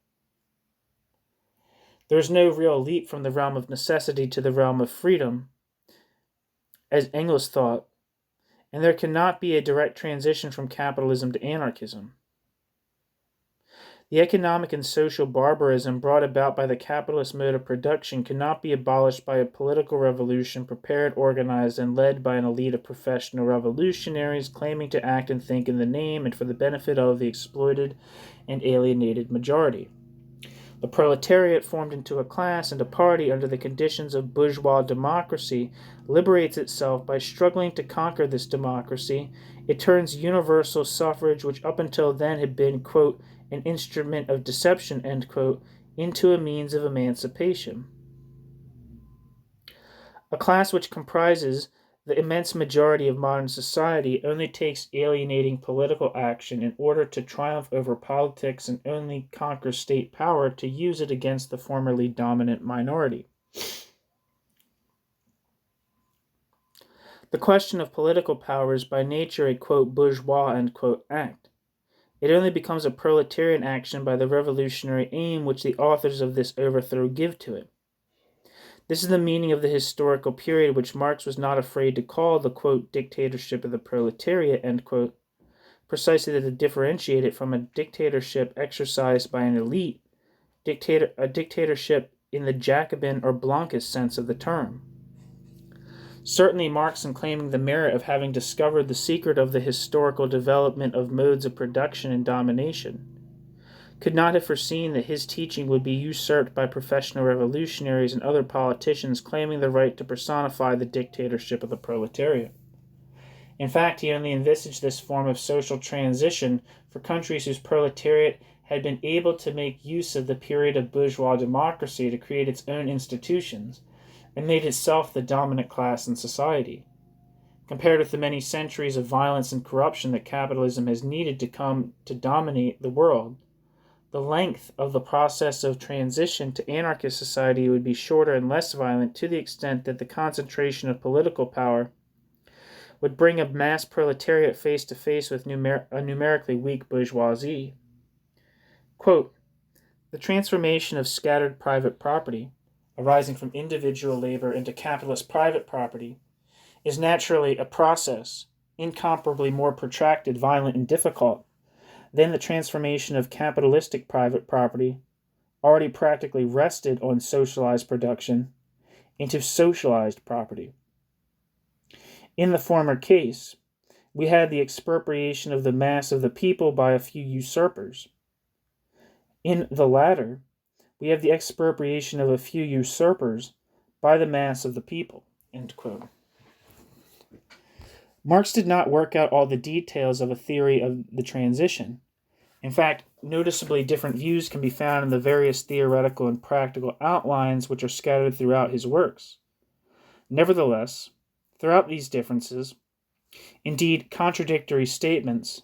There is no real leap from the realm of necessity to the realm of freedom, as Engels thought, and there cannot be a direct transition from capitalism to anarchism. The economic and social barbarism brought about by the capitalist mode of production cannot be abolished by a political revolution prepared, organized, and led by an elite of professional revolutionaries claiming to act and think in the name and for the benefit of the exploited and alienated majority. The proletariat, formed into a class and a party under the conditions of bourgeois democracy, liberates itself by struggling to conquer this democracy. It turns universal suffrage, which up until then had been, quote, an instrument of deception, end quote, into a means of emancipation. A class which comprises the immense majority of modern society only takes alienating political action in order to triumph over politics and only conquer state power to use it against the formerly dominant minority. The question of political power is by nature a, quote, bourgeois, end quote, act. It only becomes a proletarian action by the revolutionary aim which the authors of this overthrow give to it. This is the meaning of the historical period which Marx was not afraid to call the, quote, dictatorship of the proletariat, end quote, precisely to differentiate it from a dictatorship exercised by an elite, a dictatorship in the Jacobin or Blancist sense of the term. Certainly Marx, in claiming the merit of having discovered the secret of the historical development of modes of production and domination, could not have foreseen that his teaching would be usurped by professional revolutionaries and other politicians claiming the right to personify the dictatorship of the proletariat. In fact, he only envisaged this form of social transition for countries whose proletariat had been able to make use of the period of bourgeois democracy to create its own institutions, and made itself the dominant class in society. Compared with the many centuries of violence and corruption that capitalism has needed to come to dominate the world, the length of the process of transition to anarchist society would be shorter and less violent, to the extent that the concentration of political power would bring a mass proletariat face to face with a numerically weak bourgeoisie. Quote, the transformation of scattered private property, arising from individual labor into capitalist private property, is naturally a process incomparably more protracted, violent, and difficult than the transformation of capitalistic private property, already practically rested on socialized production, into socialized property. In the former case, we had the expropriation of the mass of the people by a few usurpers. In the latter, we have the expropriation of a few usurpers by the mass of the people. End quote. Marx did not work out all the details of a theory of the transition. In fact, noticeably different views can be found in the various theoretical and practical outlines which are scattered throughout his works. Nevertheless, throughout these differences, indeed contradictory statements,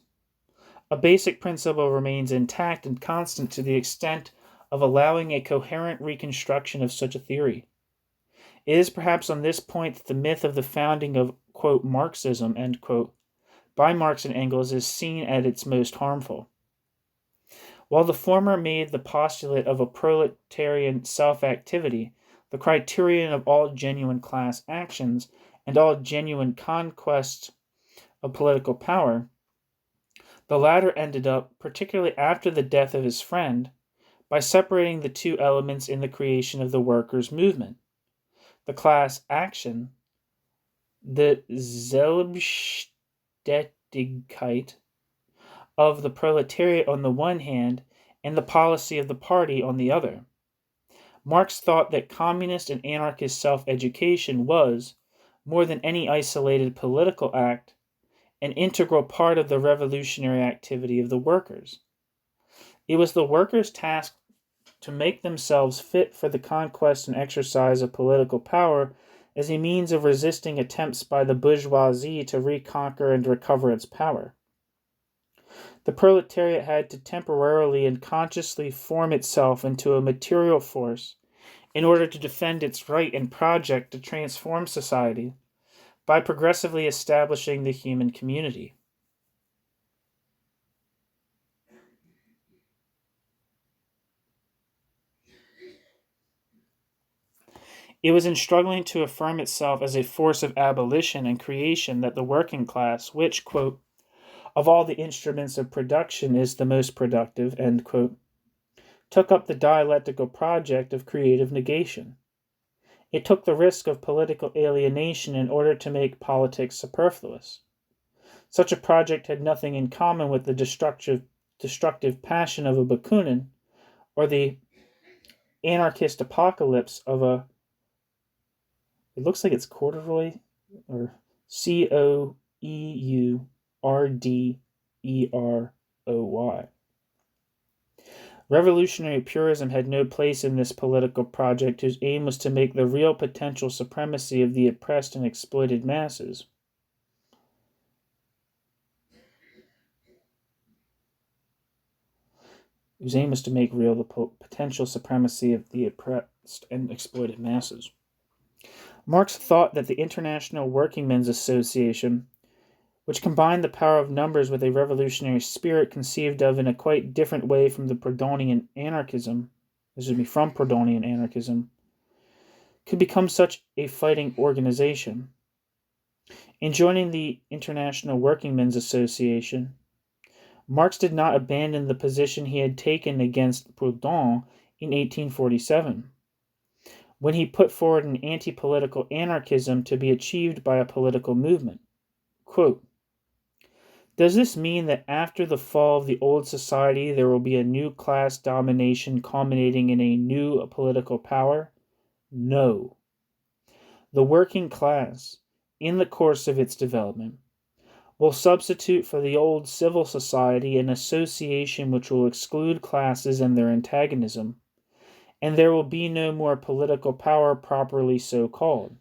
a basic principle remains intact and constant to the extent of allowing a coherent reconstruction of such a theory. It is perhaps on this point that the myth of the founding of, quote, Marxism, end quote, by Marx and Engels is seen at its most harmful. While the former made the postulate of a proletarian self-activity the criterion of all genuine class actions and all genuine conquests of political power, the latter ended up, particularly after the death of his friend, by separating the two elements in the creation of the workers' movement: the class action, the Selbstständigkeit of the proletariat on the one hand, and the policy of the party on the other. Marx thought that communist and anarchist self-education was, more than any isolated political act, an integral part of the revolutionary activity of the workers. It was the workers' task to make themselves fit for the conquest and exercise of political power as a means of resisting attempts by the bourgeoisie to reconquer and recover its power. The proletariat had to temporarily and consciously form itself into a material force in order to defend its right and project to transform society by progressively establishing the human community. It was in struggling to affirm itself as a force of abolition and creation that the working class, which, quote, of all the instruments of production is the most productive, end quote, took up the dialectical project of creative negation. It took the risk of political alienation in order to make politics superfluous. Such a project had nothing in common with the destructive passion of a Bakunin or the anarchist apocalypse of a, it looks like it's corduroy, or Courderoy. Revolutionary purism had no place in this political project, whose aim was to make the real potential supremacy of the oppressed and exploited masses. Whose aim was to make real the potential supremacy of the oppressed and exploited masses. Marx thought that the International Workingmen's Association, which combined the power of numbers with a revolutionary spirit conceived of in a quite different way from Proudhonian anarchism, could become such a fighting organization. In joining the International Workingmen's Association, Marx did not abandon the position he had taken against Proudhon in 1847. when he put forward an anti-political anarchism to be achieved by a political movement. Quote, "Does this mean that after the fall of the old society there will be a new class domination culminating in a new political power? No. The working class, in the course of its development, will substitute for the old civil society an association which will exclude classes and their antagonism, and there will be no more political power properly so called,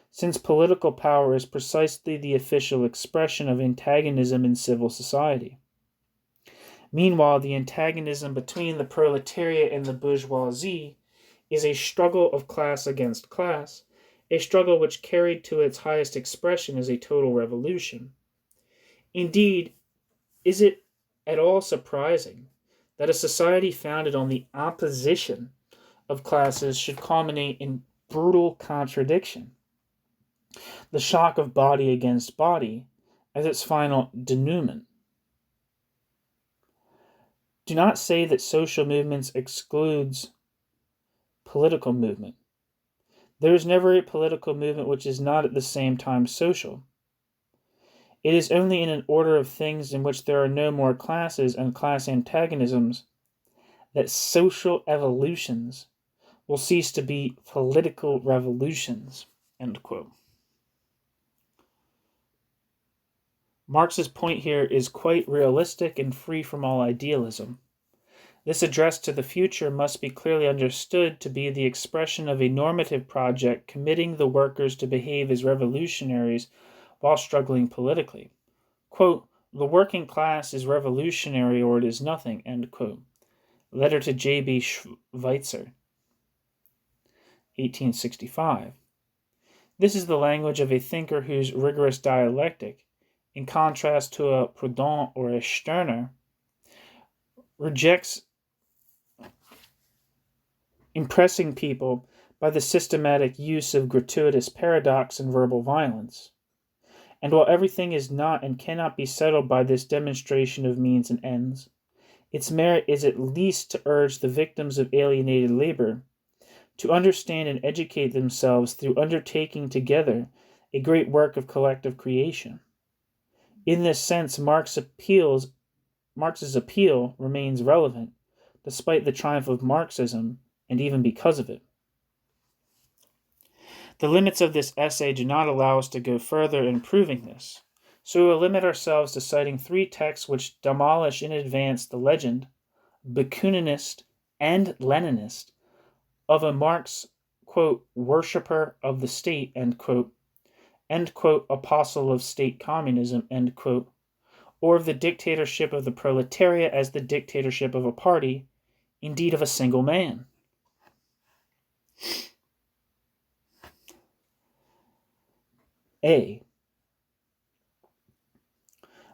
since political power is precisely the official expression of antagonism in civil society. Meanwhile, the antagonism between the proletariat and the bourgeoisie is a struggle of class against class, a struggle which carried to its highest expression is a total revolution. Indeed, is it at all surprising that a society founded on the opposition of classes should culminate in brutal contradiction, the shock of body against body, as its final denouement? Do not say that social movements excludes political movement. There is never a political movement which is not at the same time social. It is only in an order of things in which there are no more classes and class antagonisms that social evolutions will cease to be political revolutions." End quote. Marx's point here is quite realistic and free from all idealism. This address to the future must be clearly understood to be the expression of a normative project committing the workers to behave as revolutionaries while struggling politically. Quote, "The working class is revolutionary or it is nothing," end quote. Letter to J.B. Schweitzer, 1865. This is the language of a thinker whose rigorous dialectic, in contrast to a Proudhon or a Stirner, rejects impressing people by the systematic use of gratuitous paradox and verbal violence. And while everything is not and cannot be settled by this demonstration of means and ends, its merit is at least to urge the victims of alienated labor to understand and educate themselves through undertaking together a great work of collective creation. In this sense, Marx's appeal remains relevant, despite the triumph of Marxism, and even because of it. The limits of this essay do not allow us to go further in proving this, so we will limit ourselves to citing 3 texts which demolish in advance the legend, Bakuninist and Leninist, of a Marx, quote, "worshipper of the state," end quote, "apostle of state communism," end quote, or of the dictatorship of the proletariat as the dictatorship of a party, indeed of a single man. A.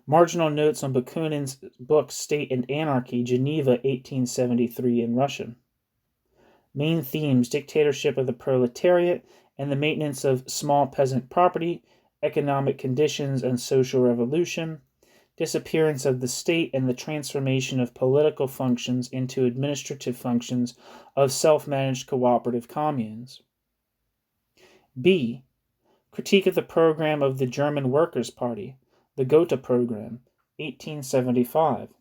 Marginal notes on Bakunin's book State and Anarchy, Geneva, 1873, in Russian. Main themes: dictatorship of the proletariat and the maintenance of small peasant property, economic conditions and social revolution, disappearance of the state and the transformation of political functions into administrative functions of self-managed cooperative communes. B. Critique of the program of the German Workers' Party, the Gotha Program, 1875.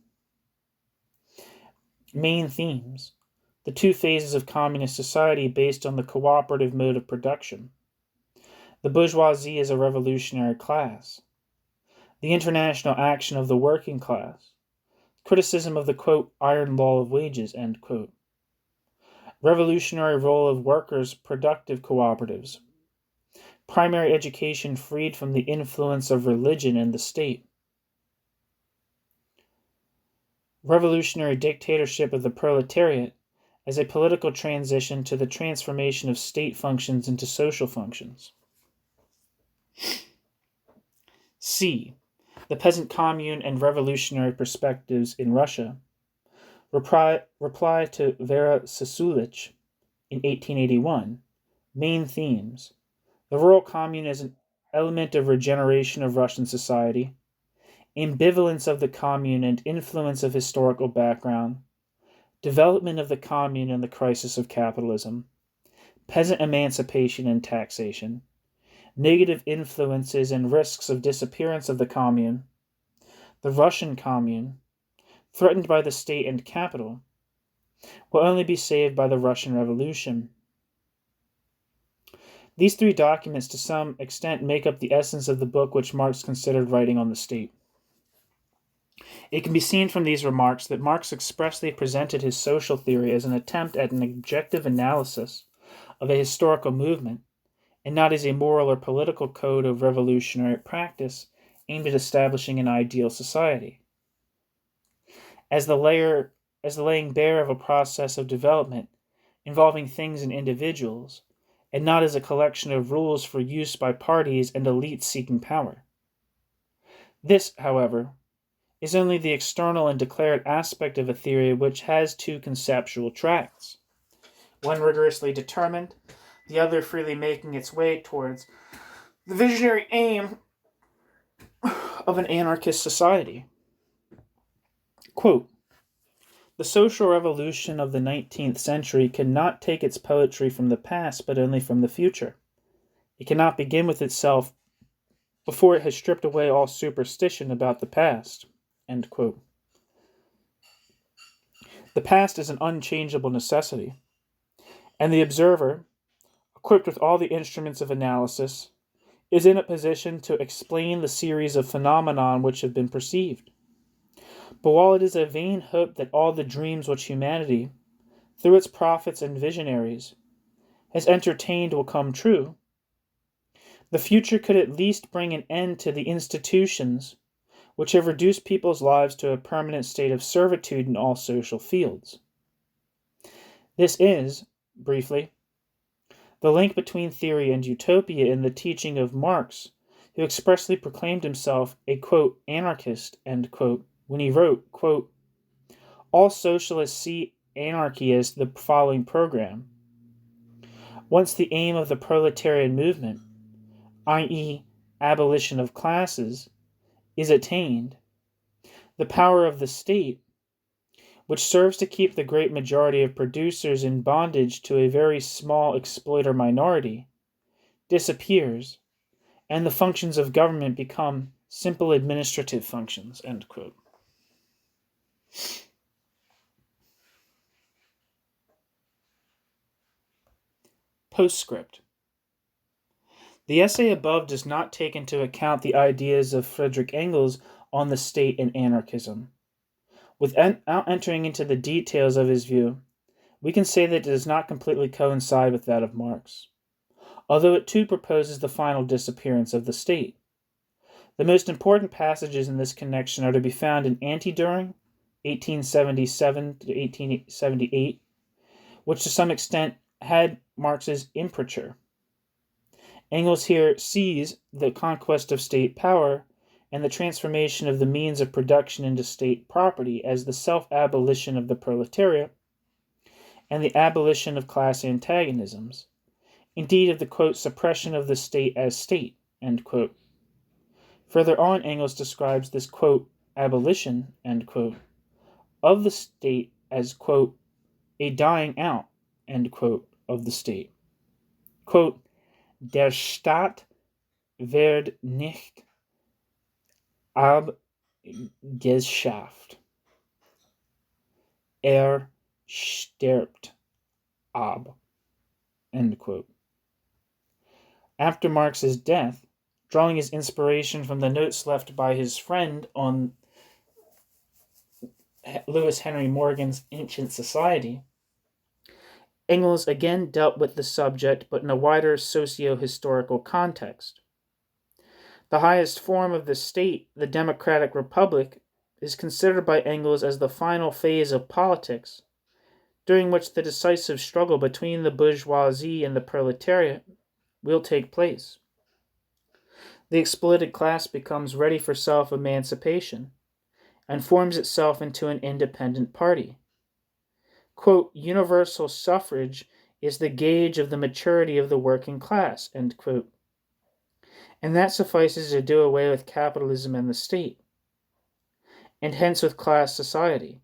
Main themes: the 2 phases of communist society based on the cooperative mode of production. The bourgeoisie as a revolutionary class. The international action of the working class. Criticism of the, quote, "iron law of wages," end quote. Revolutionary role of workers' productive cooperatives. Primary education freed from the influence of religion and the state. Revolutionary dictatorship of the proletariat as a political transition to the transformation of state functions into social functions. C. The peasant commune and revolutionary perspectives in Russia. Reply to Vera Sasulich in 1881. Main themes: the rural commune as an element of regeneration of Russian society, ambivalence of the commune and influence of historical background, development of the commune and the crisis of capitalism, peasant emancipation and taxation, negative influences and risks of disappearance of the commune, the Russian commune, threatened by the state and capital, will only be saved by the Russian Revolution. These three documents to some extent make up the essence of the book which Marx considered writing on the state. It can be seen from these remarks that Marx expressly presented his social theory as an attempt at an objective analysis of a historical movement, and not as a moral or political code of revolutionary practice aimed at establishing an ideal society. As the laying bare of a process of development involving things and individuals, and not as a collection of rules for use by parties and elites seeking power. This, however, is only the external and declared aspect of a theory which has two conceptual tracks, one rigorously determined, the other freely making its way towards the visionary aim of an anarchist society. Quote, "The social revolution of the 19th century cannot take its poetry from the past, but only from the future. It cannot begin with itself before it has stripped away all superstition about the past." End quote. The past is an unchangeable necessity, and the observer, equipped with all the instruments of analysis, is in a position to explain the series of phenomena which have been perceived. But while it is a vain hope that all the dreams which humanity, through its prophets and visionaries, has entertained will come true, the future could at least bring an end to the institutions which have reduced people's lives to a permanent state of servitude in all social fields. This is, briefly, the link between theory and utopia in the teaching of Marx, who expressly proclaimed himself a, quote, anarchist, end quote, when he wrote, quote, "All socialists see anarchy as the following program. Once the aim of the proletarian movement, i.e., abolition of classes, is attained, the power of the state, which serves to keep the great majority of producers in bondage to a very small exploiter minority, disappears, and the functions of government become simple administrative functions." End quote. Postscript. The essay above does not take into account the ideas of Friedrich Engels on the state and anarchism. Without entering into the details of his view, we can say that it does not completely coincide with that of Marx, although it too proposes the final disappearance of the state. The most important passages in this connection are to be found in Anti-Düring, 1877 to 1878, which to some extent had Marx's imprimatur. Engels here sees the conquest of state power and the transformation of the means of production into state property as the self-abolition of the proletariat and the abolition of class antagonisms, indeed of the, quote, suppression of the state as state, end quote. Further on, Engels describes this, quote, abolition, end quote, of the state as, quote, a dying out, end quote, of the state. Quote, "Der Staat wird nicht abgeschafft. Stirbt ab." End quote. After Marx's death, drawing his inspiration from the notes left by his friend on Lewis Henry Morgan's Ancient Society, Engels again dealt with the subject, but in a wider socio-historical context. The highest form of the state, the democratic republic, is considered by Engels as the final phase of politics, during which the decisive struggle between the bourgeoisie and the proletariat will take place. The exploited class becomes ready for self-emancipation and forms itself into an independent party. Quote, "Universal suffrage is the gauge of the maturity of the working class," end quote. And that suffices to do away with capitalism and the state, and hence with class society.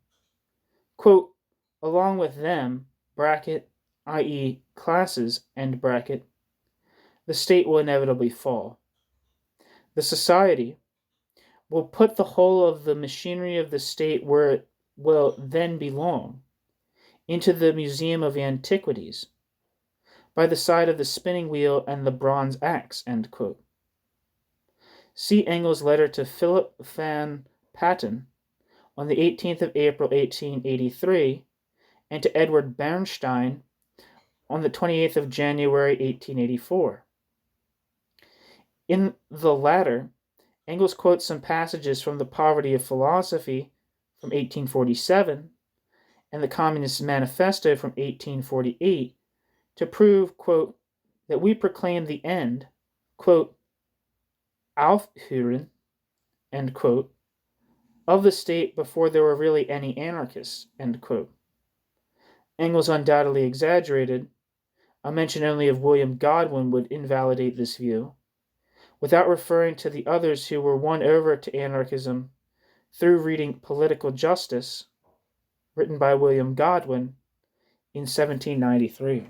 Quote, "Along with them, bracket, i.e. classes, end bracket, the state will inevitably fall. The society will put the whole of the machinery of the state where it will then belong, into the Museum of Antiquities, by the side of the spinning wheel and the bronze axe, end quote. See Engels' letter to Philip van Patten on the 18th of April, 1883, and to Edward Bernstein on the 28th of January, 1884. In the latter, Engels quotes some passages from The Poverty of Philosophy from 1847 and the Communist Manifesto from 1848 to prove, quote, that we proclaim the end, quote, Aufhören, end quote, of the state before there were really any anarchists, end quote. Engels undoubtedly exaggerated. A mention only of William Godwin would invalidate this view, without referring to the others who were won over to anarchism through reading Political Justice, written by William Godwin in 1793.